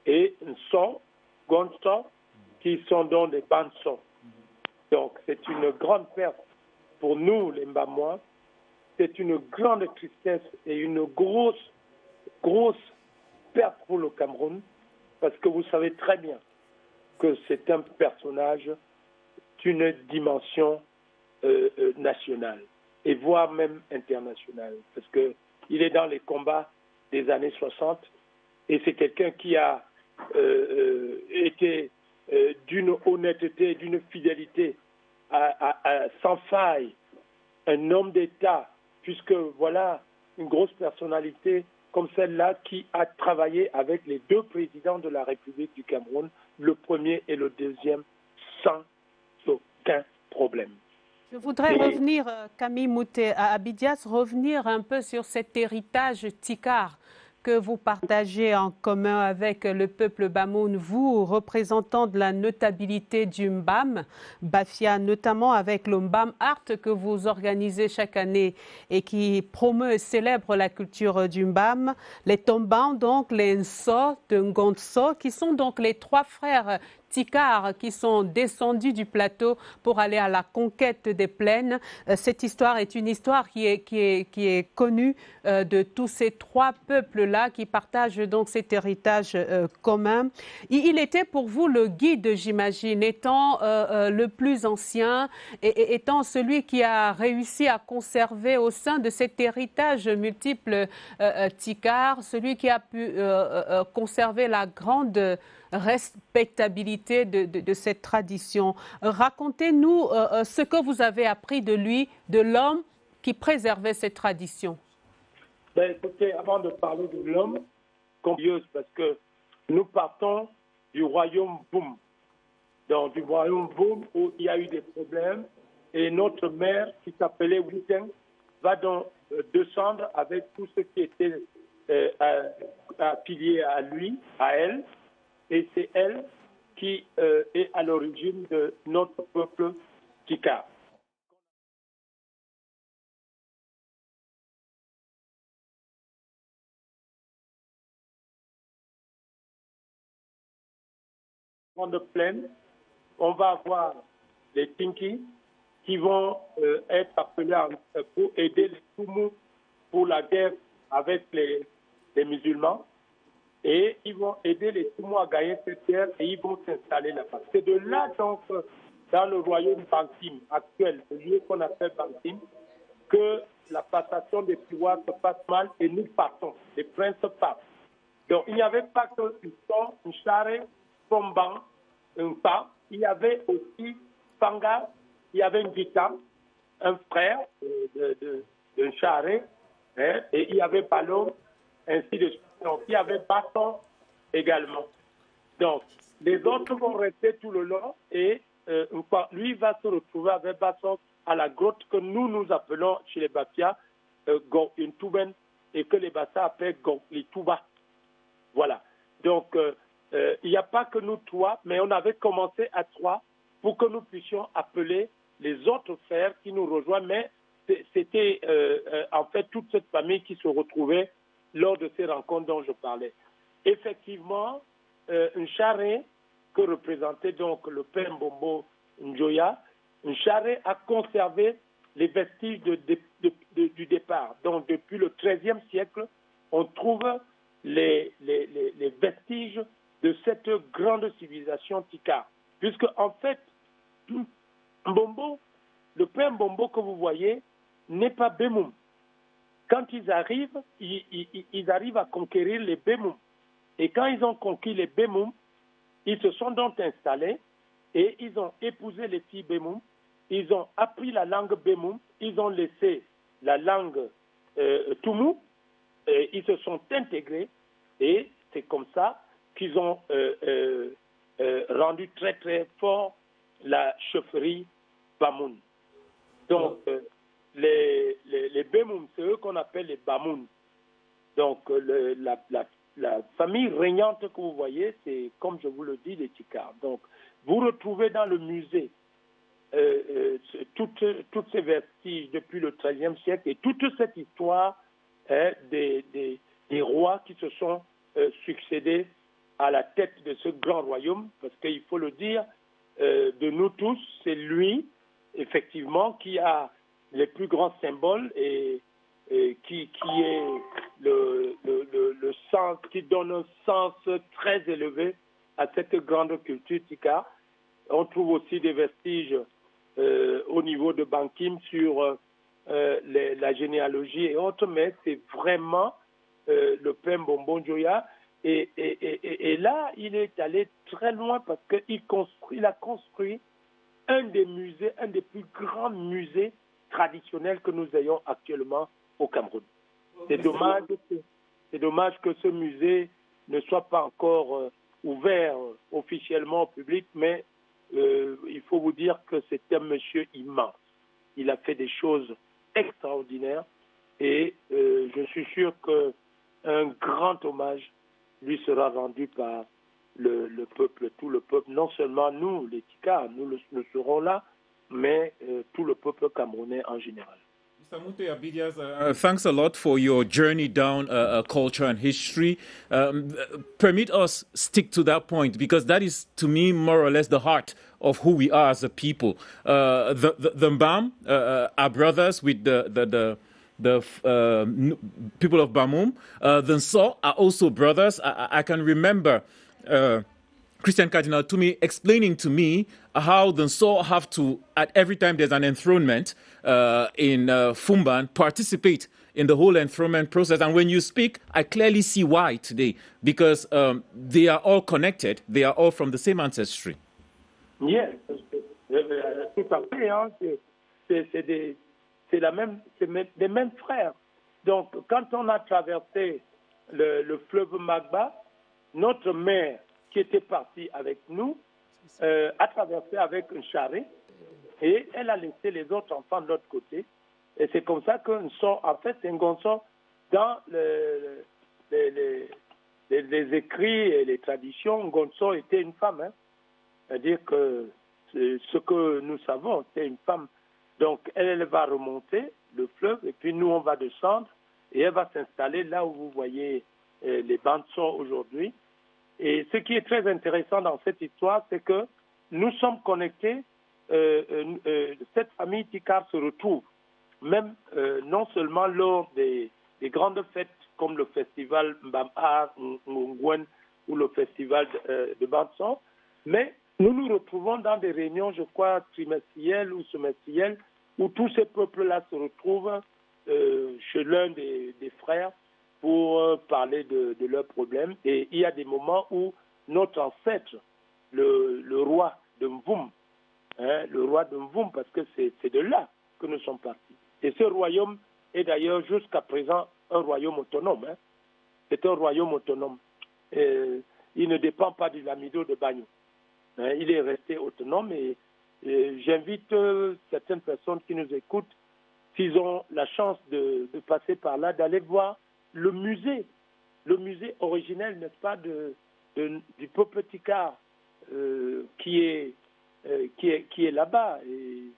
P: et Nson, Gonso, qui sont donc des Banso. Donc, c'est une grande perte pour nous, les Mbamois. C'est une grande tristesse et une grosse perte pour le Cameroun, parce que vous savez très bien que c'est un personnage d'une dimension nationale, et voire même internationale, parce qu'il est dans les combats des années 60, et c'est quelqu'un qui a été d'une honnêteté, d'une fidélité sans faille, un homme d'État, puisque voilà une grosse personnalité comme celle-là qui a travaillé avec les deux présidents de la République du Cameroun, le premier et le deuxième, sans aucun problème.
A: Je voudrais revenir, Camille Mouté, à Abdias, revenir un peu sur cet héritage Tikar que vous partagez en commun avec le peuple Bamoun, vous, représentant de la notabilité du Mbam, Bafia, notamment avec le Mbam Art que vous organisez chaque année et qui promeut et célèbre la culture du Mbam, les Tombans, donc les Nso de Ngonso, qui sont donc les trois frères Tikar qui sont descendus du plateau pour aller à la conquête des plaines. Cette histoire est une histoire qui est connue de tous ces trois peuples-là qui partagent donc cet héritage commun. Il était pour vous le guide, j'imagine, étant le plus ancien et étant celui qui a réussi à conserver au sein de cet héritage multiple Tikar, celui qui a pu conserver la grande respectabilité de cette tradition. Racontez-nous ce que vous avez appris de lui, de l'homme qui préservait cette tradition.
P: Écoutez, avant de parler de l'homme, parce que nous partons du royaume Boum. Donc, du royaume Boum où il y a eu des problèmes et notre mère qui s'appelait Witeng va donc descendre avec tout ce qui était affilié à lui, à elle. Et c'est elle qui est à l'origine de notre peuple Tikar. De plaine, on va avoir les Tinki qui vont être appelés pour aider les Toumou pour la guerre avec les musulmans. Et ils vont aider les Toumou à gagner cette guerre et ils vont s'installer là-bas. C'est de là, donc, dans le royaume Bantim actuel, le lieu qu'on appelle Bantim, que la passation des pouvoirs se passe mal et nous partons, les princes partent. Donc, il n'y avait pas que Nson, Nchare, Pomban, Npa, il y avait aussi Panga, il y avait Ngita, un frère de Nchare, et il y avait Palom, ainsi de suite. Donc, il y avait Basson également. Donc, les autres vont rester tout le long et lui va se retrouver avec Basson à la grotte que nous appelons chez les Bafia Gontouben et que les Bassa appellent Gontlitouba. Voilà. Donc, il n'y a pas que nous trois, mais on avait commencé à trois pour que nous puissions appeler les autres frères qui nous rejoignent. Mais c'était en fait toute cette famille qui se retrouvait lors de ces rencontres dont je parlais. Effectivement, Nchare, que représentait donc le père Mbombo Njoya, Nchare a conservé les vestiges du départ. Donc, depuis le XIIIe siècle, on trouve les vestiges de cette grande civilisation Tikar. Puisque, en fait, Mbombo, le père Mbombo que vous voyez, n'est pas Bemoum. Quand ils arrivent à conquérir les Bemoum. Et quand ils ont conquis les Bemoum, ils se sont donc installés et ils ont épousé les filles Bemoum. Ils ont appris la langue Bemoum. Ils ont laissé la langue Toumou ils se sont intégrés et c'est comme ça qu'ils ont rendu très très fort la chefferie Bamoun. Donc les Bemoun, c'est eux qu'on appelle les Bamoun. Donc la famille régnante que vous voyez, c'est comme je vous le dis, les Tikar. Donc vous retrouvez dans le musée toutes ces vestiges depuis le XIIIe siècle et toute cette histoire des rois qui se sont succédés à la tête de ce grand royaume, parce qu'il faut le dire, de nous tous, c'est lui, effectivement, qui a les plus grands symboles et qui est le sens, qui donne un sens très élevé à cette grande culture Tika. On trouve aussi des vestiges au niveau de Bankim sur la généalogie et autres, mais c'est vraiment le père Mbombo-Njoya. Et là, il est allé très loin parce qu'il a construit un des plus grands musées traditionnels que nous ayons actuellement au Cameroun. C'est dommage que ce musée ne soit pas encore ouvert officiellement au public, mais il faut vous dire que c'est un monsieur immense. Il a fait des choses extraordinaires et je suis sûr qu'un grand hommage lui sera rendu par le peuple, tout le peuple, non seulement nous, les Tika, nous serons là, mais tout le peuple camerounais en général.
B: Mr. Mute Abidias, thanks a lot for your journey down culture and history. Permit us stick to that point because that is, to me, more or less the heart of who we are as a people. The Mbam are brothers with the people of Bamum. The Nso are also brothers. I can remember Christian Cardinal Tumi explaining to me how the Nso have to, at every time there's an enthronement in Fumban, participate in the whole enthronement process. And when you speak, I clearly see why today, because they are all connected. They are all from the same ancestry.
P: Yes, tout à fait. Hein. C'est les mêmes frères. Donc, quand on a traversé le fleuve Magba, notre mère, qui était partie avec nous, a traversé avec un charret et elle a laissé les autres enfants de l'autre côté. Et c'est comme ça qu'un son, en fait, c'est un gonson dans les écrits et les traditions. Gonson était une femme. Hein. C'est-à-dire que ce que nous savons, c'est une femme. Donc, elle va remonter le fleuve et puis nous, on va descendre et elle va s'installer là où vous voyez les Bansons aujourd'hui. Et ce qui est très intéressant dans cette histoire, c'est que nous sommes connectés, cette famille Tikar se retrouve, même non seulement lors des grandes fêtes comme le festival Mbamar, Ngwen ou le festival de Banson, mais nous nous retrouvons dans des réunions, je crois, trimestrielles ou semestrielles, où tous ces peuples-là se retrouvent chez l'un des frères pour parler de leurs problèmes. Et il y a des moments où notre ancêtre, le roi de Mvoum, parce que c'est de là que nous sommes partis. Et ce royaume est d'ailleurs jusqu'à présent un royaume autonome. Hein. C'est un royaume autonome. Il ne dépend pas du Lamido de Bagno. Hein, il est resté autonome et j'invite certaines personnes qui nous écoutent, s'ils ont la chance de passer par là, d'aller voir le musée originel, n'est-ce pas, du peuple Tikar qui est là-bas. Et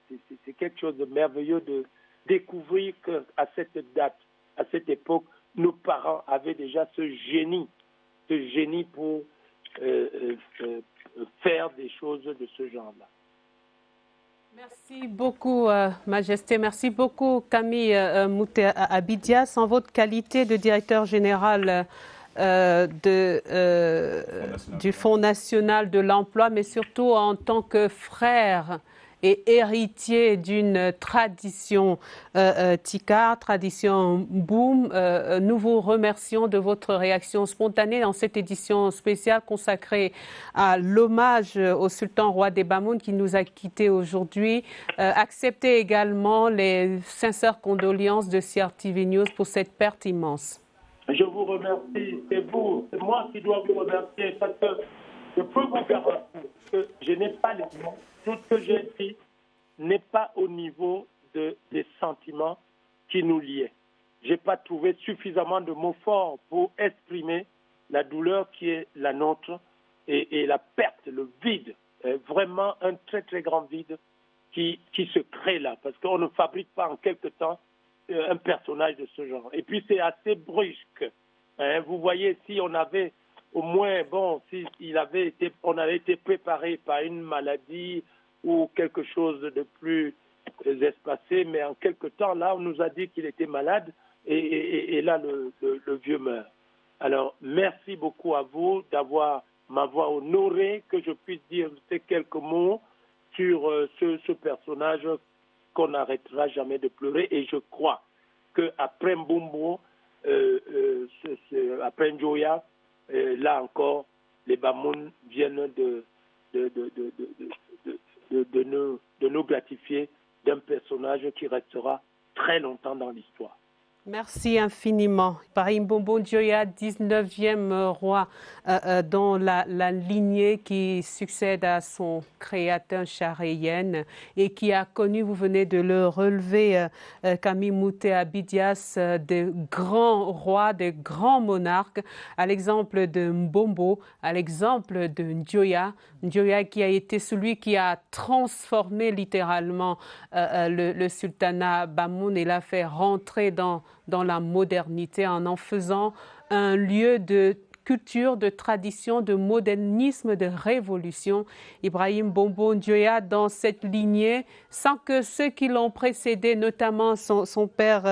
P: c'est quelque chose de merveilleux de découvrir qu'à cette date, à cette époque, nos parents avaient déjà ce génie pour faire des choses de ce genre-là.
A: Merci beaucoup, Majesté. Merci beaucoup, Camille Mute Abidias. En votre qualité de directeur général du Fonds national de l'emploi, mais surtout en tant que frère et héritier d'une tradition Tikar, tradition Boum. Nous vous remercions de votre réaction spontanée dans cette édition spéciale consacrée à l'hommage au sultan roi des Bamoun qui nous a quittés aujourd'hui. Acceptez également les sincères condoléances de CRTV News pour cette perte immense.
P: Je vous remercie. C'est moi qui dois vous remercier parce que je peux vous garantir que je n'ai pas les mots. Tout ce que j'ai dit n'est pas au niveau des sentiments qui nous liaient. Je n'ai pas trouvé suffisamment de mots forts pour exprimer la douleur qui est la nôtre et la perte, le vide, vraiment un très très grand vide qui se crée là, parce qu'on ne fabrique pas en quelque temps un personnage de ce genre. Et puis c'est assez brusque. Hein. Vous voyez, si on avait au moins, on avait été préparé par une maladie ou quelque chose de plus espacé, mais en quelque temps, là, on nous a dit qu'il était malade et là, le vieux meurt. Alors, merci beaucoup à vous m'avoir honoré que je puisse dire ces quelques mots sur ce personnage qu'on n'arrêtera jamais de pleurer. Et je crois qu'après Mbombo, après Njoya, là encore, les Bamoun viennent de nous gratifier d'un personnage qui restera très longtemps dans l'histoire.
A: Merci infiniment. Ibrahim Bombo Njoya, 19e roi dans la lignée qui succède à son créateur Charéyen et qui a connu, vous venez de le relever, Camille Mouté Abidias, des grands rois, des grands monarques, à l'exemple de Mbombo, à l'exemple de Njoya. Njoya qui a été celui qui a transformé littéralement le sultanat Bamoun et l'a fait rentrer dans la modernité en faisant un lieu de culture, de tradition, de modernisme, de révolution. Ibrahim Bombo Njoya dans cette lignée, sans que ceux qui l'ont précédé, notamment son père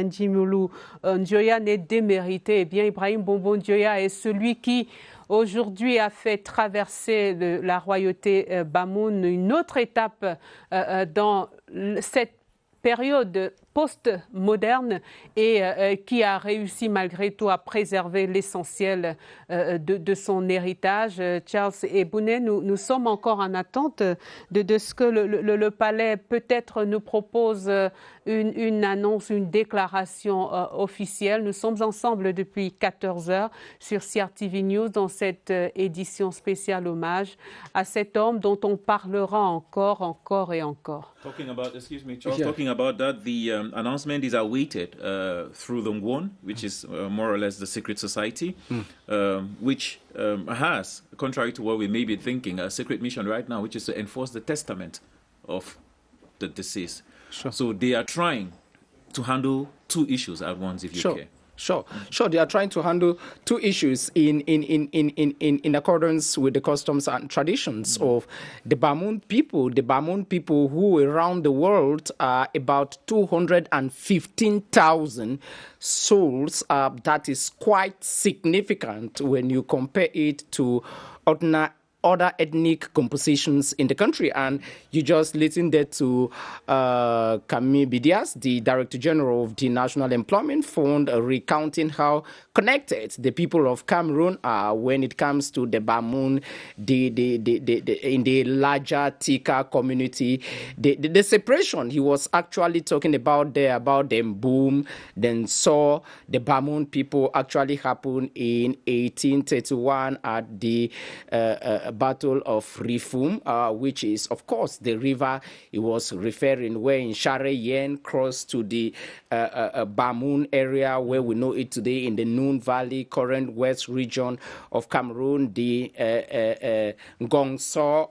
A: Njimulu Njoya, n'aient démérité. Eh bien, Ibrahim Bombo Njoya est celui qui aujourd'hui a fait traverser la royauté Bamoun une autre étape dans cette période post-moderne et qui a réussi malgré tout à préserver l'essentiel de son héritage. Charles Ebouné, nous sommes encore en attente de ce que le palais peut-être nous propose une annonce, une déclaration officielle. Nous sommes ensemble depuis 14 heures sur CRTV News dans cette édition spéciale hommage à cet homme dont on parlera encore et encore.
B: Talking about, excuse me, Charles, talking about that, the announcement is awaited through the Ngwon, which is more or less the secret society, which has, contrary to what we may be thinking, a secret mission right now, which is to enforce the testament of the deceased. Sure. So they are trying to handle two issues at once, if you care.
C: Sure. They are trying to handle two issues in accordance with the customs and traditions of the Bamoun people. The Bamoun people, who around the world are about 215,000 souls. That is quite significant when you compare it to other ethnic compositions in the country. And you just listened there to Camille Bidias, the Director General of the National Employment Fund, recounting how connected the people of Cameroon are when it comes to the Bamoun, in the larger Tika community. The separation he was actually talking about there, about the Mboum, then saw the Bamoun people actually happen in 1831 at the Battle of Rifum, which is, of course, the river he was referring, where in Charéyen crossed to the Bamoun area, where we know it today in the Noun Valley, current west region of Cameroon. The Ngongso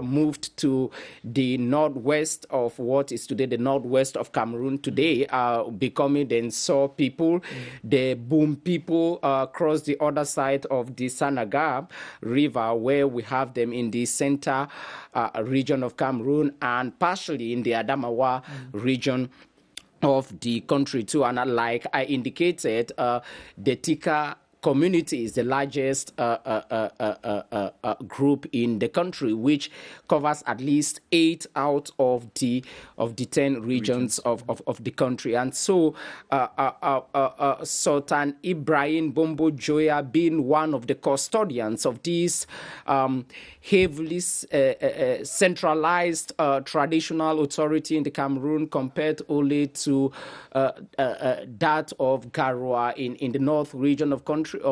C: moved to the northwest of what is today the northwest of Cameroon today, becoming the Nso people. The Boom people crossed the other side of the Sanaga River, where we have them in the center region of Cameroon and partially in the Adamawa region of the country too. And like I indicated, the Tika community is the largest group in the country, which covers at least 8 out of the 10 regions of the country. And so Sultan Ibrahim Bombo Joya, being one of the custodians of this heavily centralized traditional authority in the Cameroon, compared only to that of Garoua in the north region of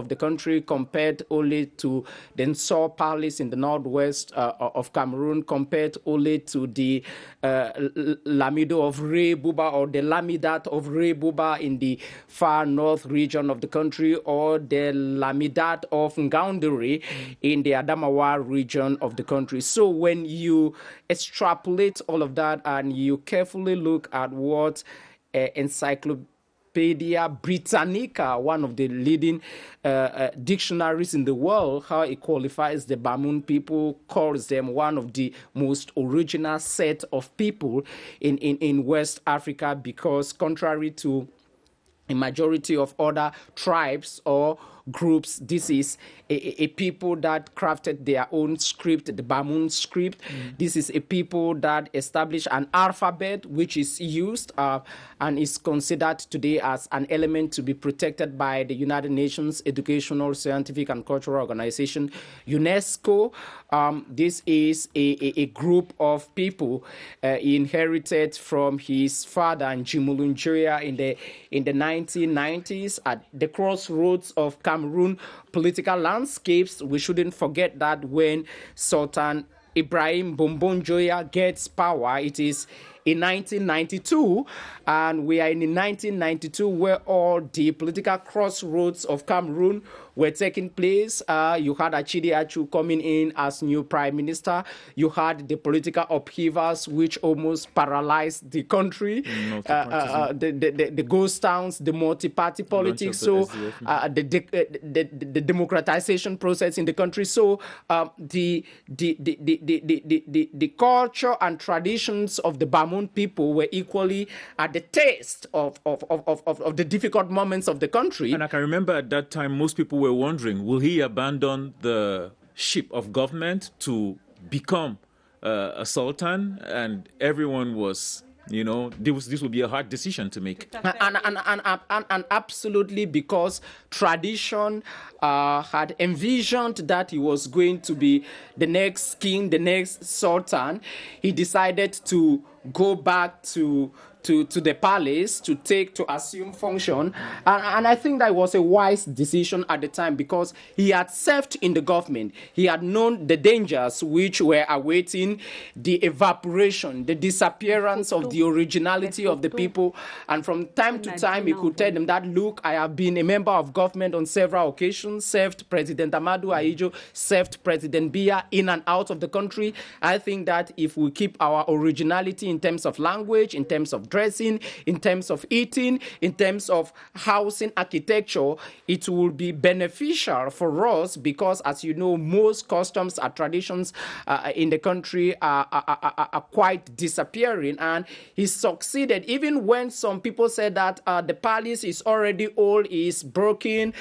C: the country, compared only to the Nsor Palace in the northwest of Cameroon, compared only to the Lamido of Rey Buba, or the Lamidat of Rey Buba in the far north region of the country, or the Lamidat of Ngaoundéré in the Adamawa region of the country. So when you extrapolate all of that and you carefully look at what Encyclopedia Britannica, one of the leading dictionaries in the world, how it qualifies the Bamoun people, calls them one of the most original set of people in West Africa, because contrary to a majority of other tribes or groups, this is a people that crafted their own script, the Bamoun script. This is a people that established an alphabet which is used and is considered today as an element to be protected by the United Nations Educational, Scientific and Cultural Organization, UNESCO. This is a group of people inherited from his father, Njimulun Joya, in the 1990s at the crossroads of Cameroon political landscapes. We shouldn't forget that when Sultan Ibrahim Bombon Joya gets power, it is in 1992, and we are in 1992 where all the political crossroads of Cameroon were taking place. You had Achidi Achu coming in as new prime minister. You had the political upheavals which almost paralyzed the country. The ghost towns, the multi-party politics, so the democratization process in the country. So the culture and traditions of the Bamoun people were equally at the taste of the difficult moments of the country.
B: And I can remember at that time, most people were wondering, will he abandon the ship of government to become a sultan? And everyone was, this would be a hard decision to make.
C: And absolutely, because tradition had envisioned that he was going to be the next king, the next sultan, he decided to go back to the palace to assume function. And I think that was a wise decision at the time, because he had served in the government. He had known the dangers which were awaiting the evaporation, the disappearance of the originality of the people. And from time to time, he could tell them that, look, I have been a member of government on several occasions, served President Amadou Ahidjo, served President Biya in and out of the country. I think that if we keep our originality in terms of language, in terms of dressing, in terms of eating, in terms of housing architecture, it will be beneficial for us, because, as you know, most customs and traditions in the country are quite disappearing. And he succeeded, even when some people said that the palace is already old, is broken,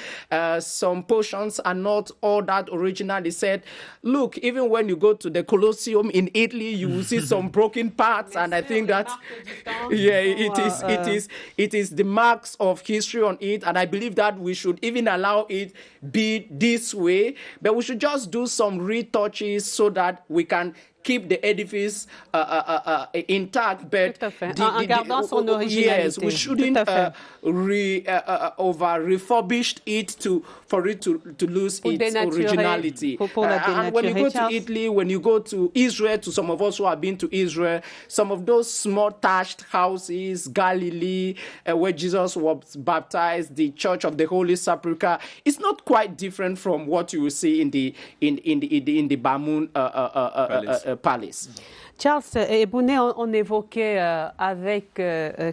C: some portions are not all that original. He said, look, even when you go to the Colosseum in Italy, you will see some broken parts. And I think that, it is the marks of history on it, and I believe that we should even allow it be this way, but we should just do some retouches so that we can keep the edifice intact, but yes, we shouldn't over-refurbish it for it to lose its originality. And when you go to Italy, when you go to Israel, to some of us who have been to Israel, some of those small thatched houses, Galilee, where Jesus was baptized, the Church of the Holy Sepulchre, it's not quite different from what you will see in the Bamoun palace.
A: Charles Ebouné, on évoquait avec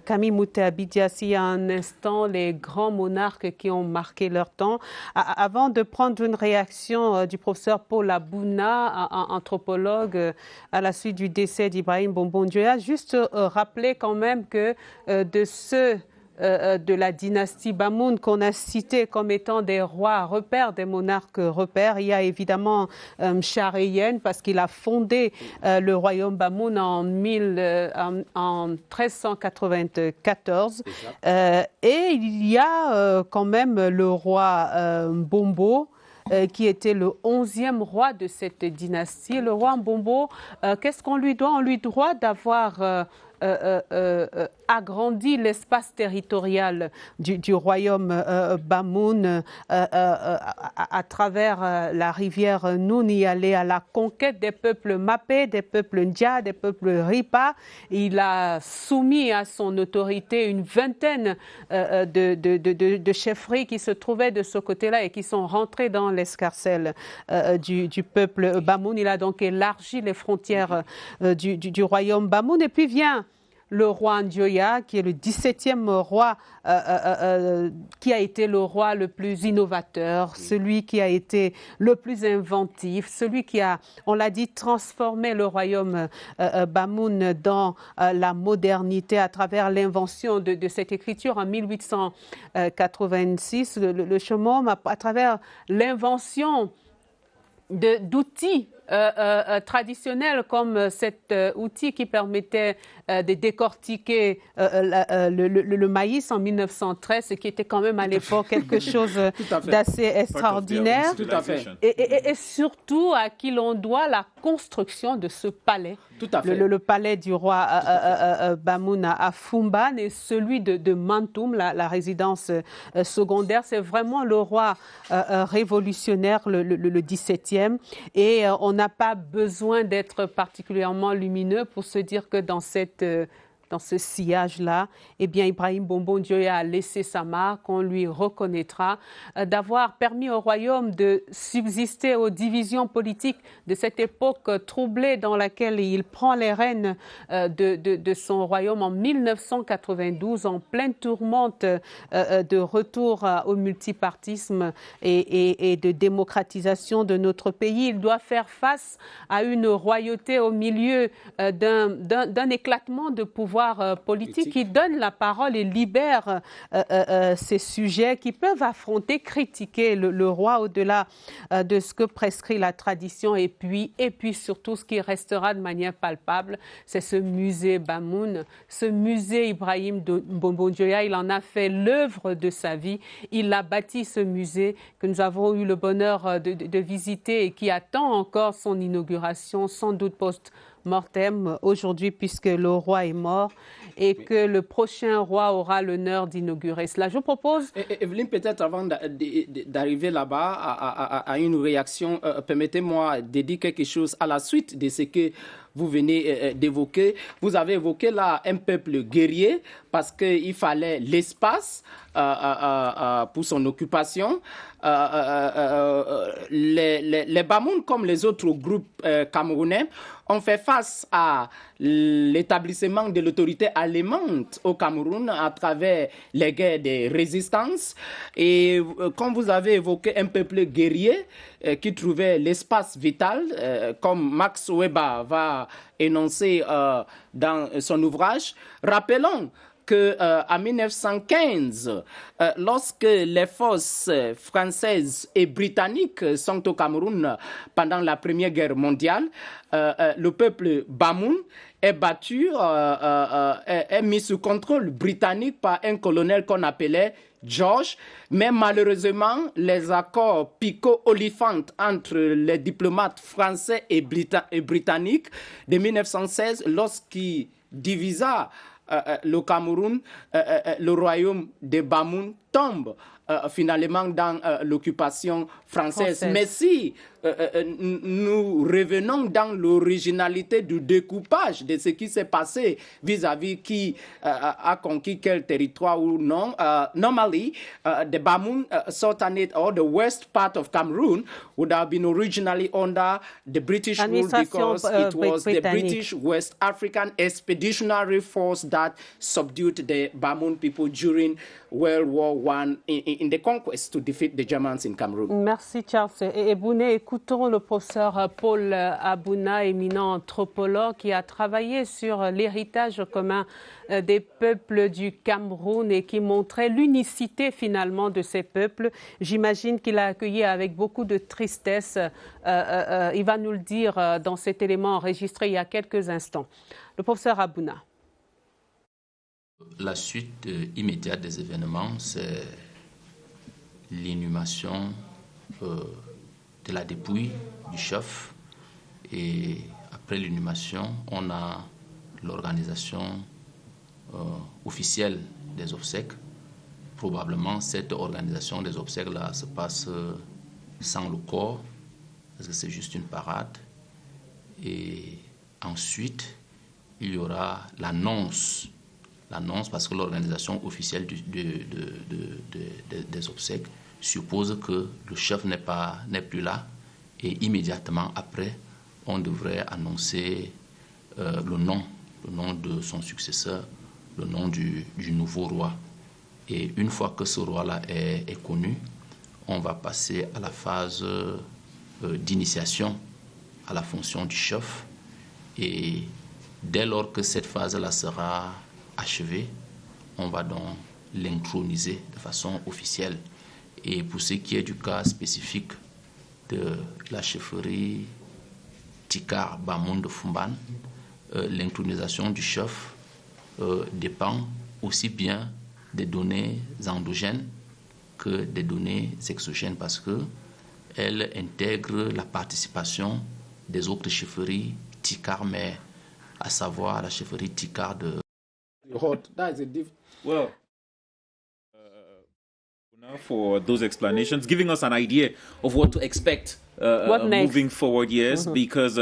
A: Camille Mouté Abidiassi il y a un instant les grands monarques qui ont marqué leur temps. Avant de prendre une réaction du professeur Paul Abouna, anthropologue, à la suite du décès d'Ibrahim Bombon Joya, juste rappeler quand même que de ceux de la dynastie Bamoun qu'on a cité comme étant des rois repères, des monarques repères. Il y a évidemment Shareyen parce qu'il a fondé le royaume Bamoun en 1394. Et il y a quand même le roi Mbombo, qui était le 11e roi de cette dynastie. Le roi Mbombo, qu'est-ce qu'on lui doit? On lui doit d'avoir agrandi l'espace territorial du royaume Bamoun à travers la rivière Noun, y aller à la conquête des peuples Mapé, des peuples Ndja, des peuples Ripa. Il a soumis à son autorité une vingtaine de chefferies qui se trouvaient de ce côté-là et qui sont rentrées dans l'escarcelle du peuple Bamoun. Il a donc élargi les frontières du royaume Bamoun. Et puis vient le roi Njoya, qui est le 17e roi, qui a été le roi le plus innovateur, celui qui a été le plus inventif, celui qui a, on l'a dit, transformé le royaume Bamoun dans la modernité à travers l'invention de cette écriture en 1886, le Shomom, à travers l'invention d'outils traditionnels comme cet outil qui permettait de décortiquer le maïs en 1913, ce qui était quand même à l'époque quelque chose d'assez extraordinaire.
C: Tout à fait.
A: Et surtout à qui l'on doit la construction de ce palais.
C: Tout à fait.
A: Le palais du roi Bamoun à Fumban et celui de Mantoum, la résidence secondaire. C'est vraiment le roi révolutionnaire, le 17e. Et on n'a pas besoin d'être particulièrement lumineux pour se dire que dans ce sillage-là, eh bien, Ibrahim Bombo Njoya a laissé sa marque, on lui reconnaîtra d'avoir permis au royaume de subsister aux divisions politiques de cette époque troublée dans laquelle il prend les rênes de son royaume en 1992, en pleine tourmente de retour au multipartisme et de démocratisation de notre pays. Il doit faire face à une royauté au milieu d'un éclatement de pouvoir politique qui donne la parole et libère ces sujets qui peuvent affronter, critiquer le roi au-delà de ce que prescrit la tradition. Et puis surtout, ce qui restera de manière palpable, c'est ce musée Bamoun, ce musée Ibrahim Bombo Njoya. Il en a fait l'œuvre de sa vie. Il a bâti ce musée que nous avons eu le bonheur de visiter et qui attend encore son inauguration, sans doute post-mortem aujourd'hui, puisque le roi est mort et que le prochain roi aura l'honneur d'inaugurer cela. Je vous propose...
C: Evelyne, peut-être avant d'arriver là-bas à une réaction, permettez-moi de dire quelque chose à la suite de ce que vous venez d'évoquer. Vous avez évoqué là un peuple guerrier parce qu'il fallait l'espace pour son occupation. Les Bamoun, comme les autres groupes camerounais, ont fait face à l'établissement de l'autorité allemande au Cameroun à travers les guerres de résistance. Et comme vous avez évoqué un peuple guerrier qui trouvait l'espace vital, comme Max Weber va énoncer dans son ouvrage, rappelons qu'en 1915, lorsque les forces françaises et britanniques sont au Cameroun pendant la Première Guerre mondiale, le peuple Bamoun est battu, est mis sous contrôle britannique par un colonel qu'on appelait George, mais malheureusement, les accords Picot-Oliphant entre les diplomates français et britanniques de 1916, lorsqu'ils divisa le Cameroun, le royaume de Bamoun tombe finalement dans l'occupation française. Mais si nous revenons dans l'originalité du découpage de ce qui s'est passé vis-à-vis qui a conquis quel territoire ou non, normally the Bamoun Sultanate or the west part of Cameroon would have been originally under the British rule because it was the British West African Expeditionary Force that subdued the Bamoun people during World War one in the conquest to defeat the Germans in Cameroon.
A: Merci Charles Ebouné. Écoutons le professeur Paul Abouna, éminent anthropologue qui a travaillé sur l'héritage commun des peuples du Cameroun et qui montrait l'unicité finalement de ces peuples. J'imagine qu'il a accueilli avec beaucoup de tristesse. Il va nous le dire dans cet élément enregistré il y a quelques instants. Le professeur Abouna.
Q: La suite immédiate des événements, c'est l'inhumation de la dépouille du chef. Et après l'inhumation, on a l'organisation officielle des obsèques. Probablement, cette organisation des obsèques-là se passe sans le corps, parce que c'est juste une parade. Et ensuite, il y aura l'annonce, parce que l'organisation officielle des obsèques suppose que le chef n'est plus là, et immédiatement après, on devrait annoncer le nom de son successeur, le nom du nouveau roi. Et une fois que ce roi-là est connu, on va passer à la phase d'initiation à la fonction du chef. Et dès lors que cette phase-là sera achevée, on va donc l'introniser de façon officielle. Et pour ce qui est du cas spécifique de la chefferie Tikar Bamoun de Fumban, l'intronisation du chef dépend aussi bien des données endogènes que des données exogènes, parce qu'elle intègre la participation des autres chefferies Tikar, mais à savoir la chefferie Tikar de...
B: Well, for those explanations, giving us an idea of what to expect moving forward, yes, because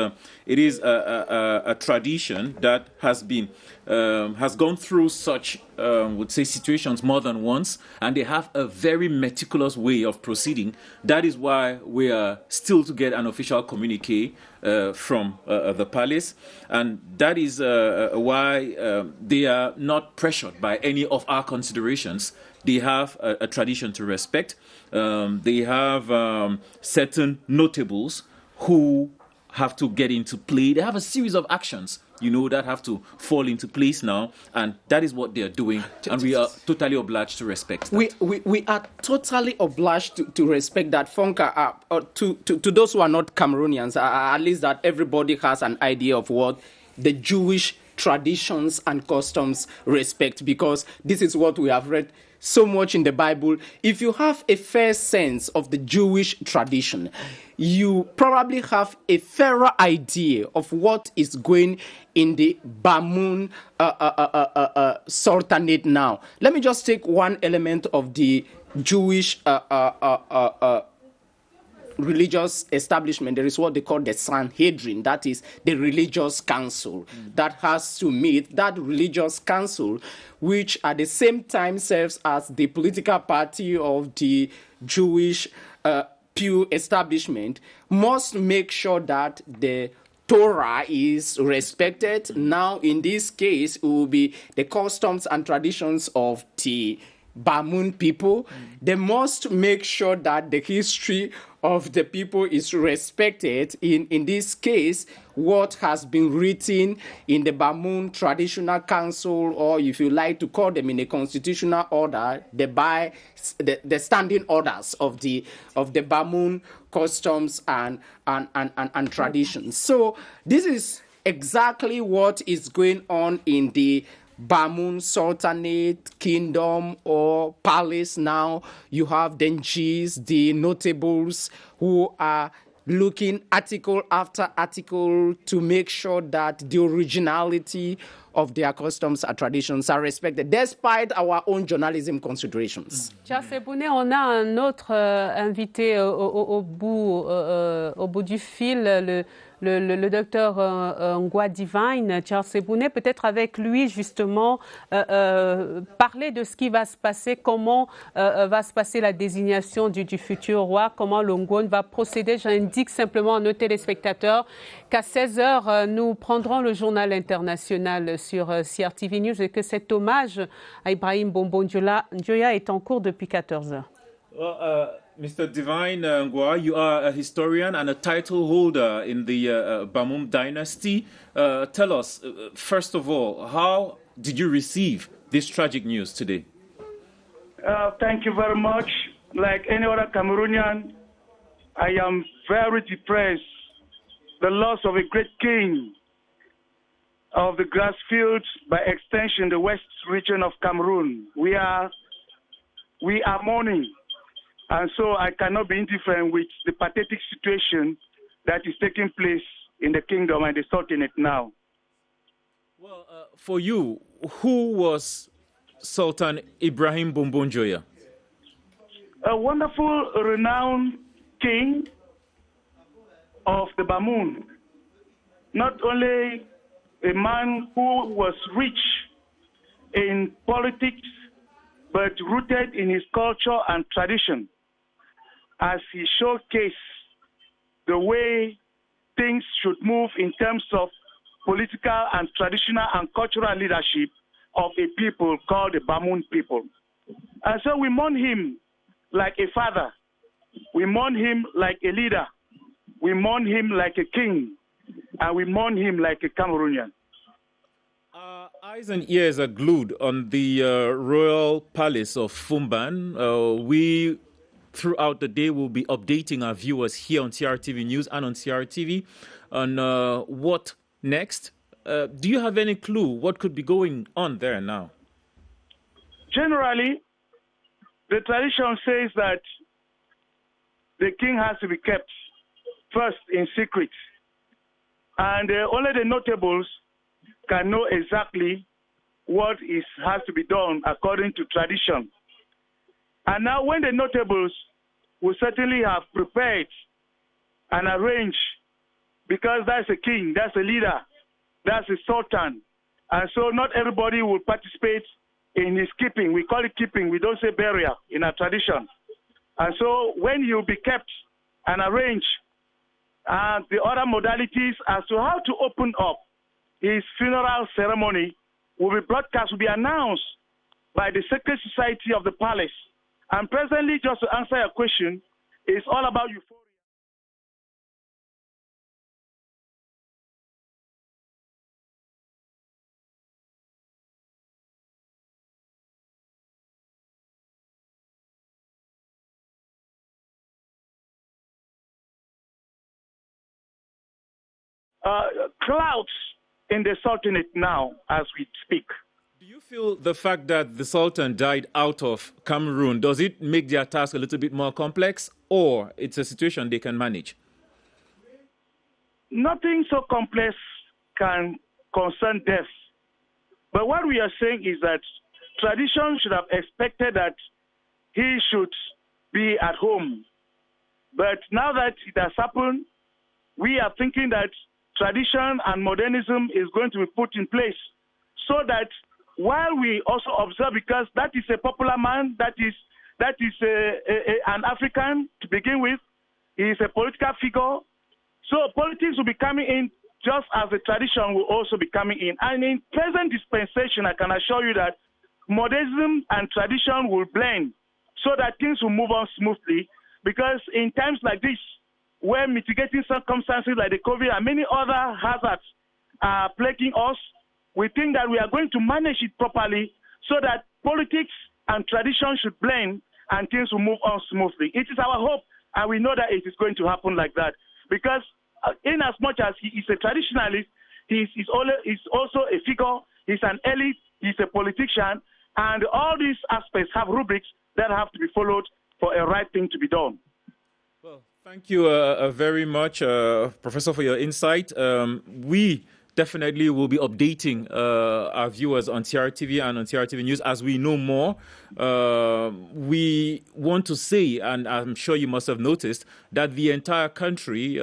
B: it is a tradition that has been has gone through such would say situations more than once, and they have a very meticulous way of proceeding. That is why we are still to get an official communique from the palace, and that is why they are not pressured by any of our considerations. They have a tradition to respect. They have certain notables who have to get into play. They have a series of actions, that have to fall into place now, and that is what they are doing, and we are totally obliged to respect that.
C: We are totally obliged to respect that, Fonka. To those who are not Cameroonians, at least that everybody has an idea of what the Jewish traditions and customs respect, because this is what we have read so much in the Bible. If you have a fair sense of the Jewish tradition, you probably have a fairer idea of what is going in the Bamoun Sultanate now. Let me just take one element of the Jewish religious establishment. There is what they call the Sanhedrin, that is the religious council that has to meet. That religious council, which at the same time serves as the political party of the Jewish Pew establishment, must make sure that the Torah is respected. Now, in this case, it will be the customs and traditions of the Bamoun people. They must make sure that the history of the people is respected. In this case, what has been written in the Bamoun Traditional Council, or if you like to call them in a constitutional order, the standing orders of the Bamoun customs and traditions. So this is exactly what is going on in the Bamoun Sultanate Kingdom or Palace now. You have the Njis, the notables, who are looking article after article to make sure that the originality of their customs and traditions are respected, despite our own journalism considerations.
A: Charles Ebouné, on a un autre invité au bout du fil, le docteur Ngwa Divine, Charles Ebouné, peut-être avec lui justement parler de ce qui va se passer, comment va se passer la désignation du futur roi, comment le Ngwon va procéder. J'indique simplement à nos téléspectateurs qu'à 16h, nous prendrons le journal international sur CRTV News et que cet hommage à Ibrahim Bombon-Njoya est en cours depuis 14h.
B: Well, Mr. Divine Ngwa, you are a historian and a title holder in the Bamum dynasty. Tell us, first of all, how did you receive this tragic news today?
R: Thank you very much. Like any other Cameroonian, I am very depressed. The loss of a great king of the grass fields, by extension, the west region of Cameroon. We are mourning. And so I cannot be indifferent with the pathetic situation that is taking place in the kingdom and the Sultanate now.
B: Well, for you, who was Sultan Ibrahim Bombon-Njoya?
R: A wonderful, renowned king of the Bamoun. Not only a man who was rich in politics, but rooted in his culture and tradition, as he showcased the way things should move in terms of political and traditional and cultural leadership of a people called the Bamoun people. And so we mourn him like a father. We mourn him like a leader. We mourn him like a king. And we mourn him like a Cameroonian.
B: Eyes and ears are glued on the royal palace of Fumban. We, throughout the day, will be updating our viewers here on CRTV News and on CRTV on what next. Do you have any clue what could be going on there now?
R: Generally, the tradition says that the king has to be kept first in secret. And only the notables can know exactly what has to be done according to tradition. And now when the notables will certainly have prepared and arranged, because that's a king, that's a leader, that's a sultan. And so not everybody will participate in his keeping. We call it keeping. We don't say burial in our tradition. And so when you'll be kept and arranged, and the other modalities as to how to open up his funeral ceremony will be broadcast, will be announced by the Secret Society of the Palace. And presently, just to answer your question, it's all about euphoria. Clouds in the Sultanate now as we speak.
B: Do you feel the fact that the Sultan died out of Cameroon, does it make their task a little bit more complex, or it's a situation they can manage?
R: Nothing so complex can concern death. But what we are saying is that tradition should have expected that he should be at home. But now that it has happened, we are thinking that tradition and modernism is going to be put in place so that while we also observe, because that is a popular man, that is an African to begin with, he is a political figure. So politics will be coming in just as the tradition will also be coming in. And in present dispensation, I can assure you that modernism and tradition will blend so that things will move on smoothly, because in times like this, where mitigating circumstances like the COVID and many other hazards are plaguing us, we think that we are going to manage it properly so that politics and tradition should blend and things will move on smoothly. It is our hope, and we know that it is going to happen like that. Because in as much as he is a traditionalist, he is also a figure, he's an elite, he's a politician, and all these aspects have rubrics that have to be followed for a right thing to be done.
B: Well, thank you very much, Professor, for your insight. We definitely will be updating our viewers on CRTV and on CRTV News as we know more. We want to say, and I'm sure you must have noticed, that the entire country,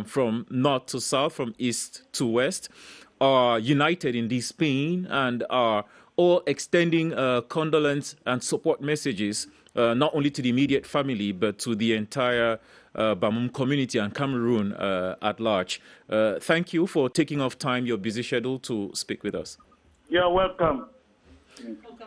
B: from north to south, from east to west, are united in this pain and are all extending condolence and support messages not only to the immediate family, but to the entire Bamum community and Cameroon at large. Thank you for taking off time, your busy schedule, to speak with us.
R: You're welcome.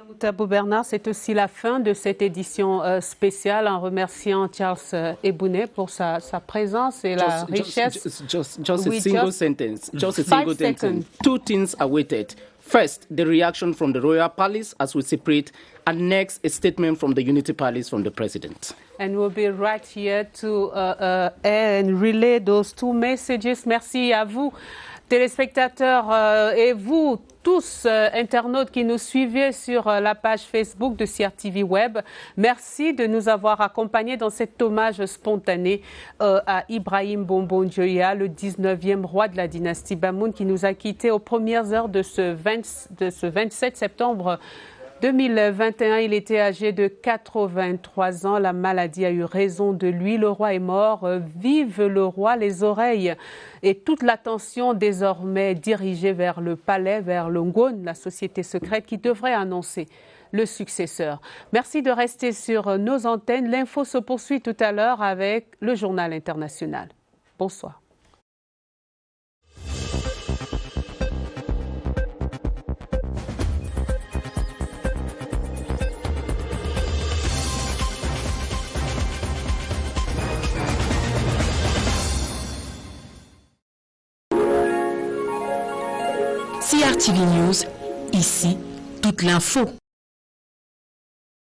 A: Moutabou Bernard, c'est aussi la fin de cette édition spéciale, en remerciant Charles Ebouné pour sa présence et la richesse.
C: Just a single sentence. Just a single sentence. Two things are awaited. First, the reaction from the Royal Palace as we separate, and next, a statement from the Unity Palace from the President.
A: And we'll be right here to and relay those two messages. Merci à vous, téléspectateurs, et vous tous, internautes qui nous suivez sur la page Facebook de CRTV Web. Merci de nous avoir accompagnés dans cet hommage spontané à Ibrahim Bombon-Dioya, le 19e roi de la dynastie Bamoun, qui nous a quittés aux premières heures de ce 27 septembre 2021. Il était âgé de 83 ans. La maladie a eu raison de lui. Le roi est mort. Vive le roi. Les oreilles et toute l'attention désormais dirigée vers le palais, vers le Ngone, la société secrète qui devrait annoncer le successeur. Merci de rester sur nos antennes. L'info se poursuit tout à l'heure avec le journal international. Bonsoir.
S: CRTV News, ici, toute l'info.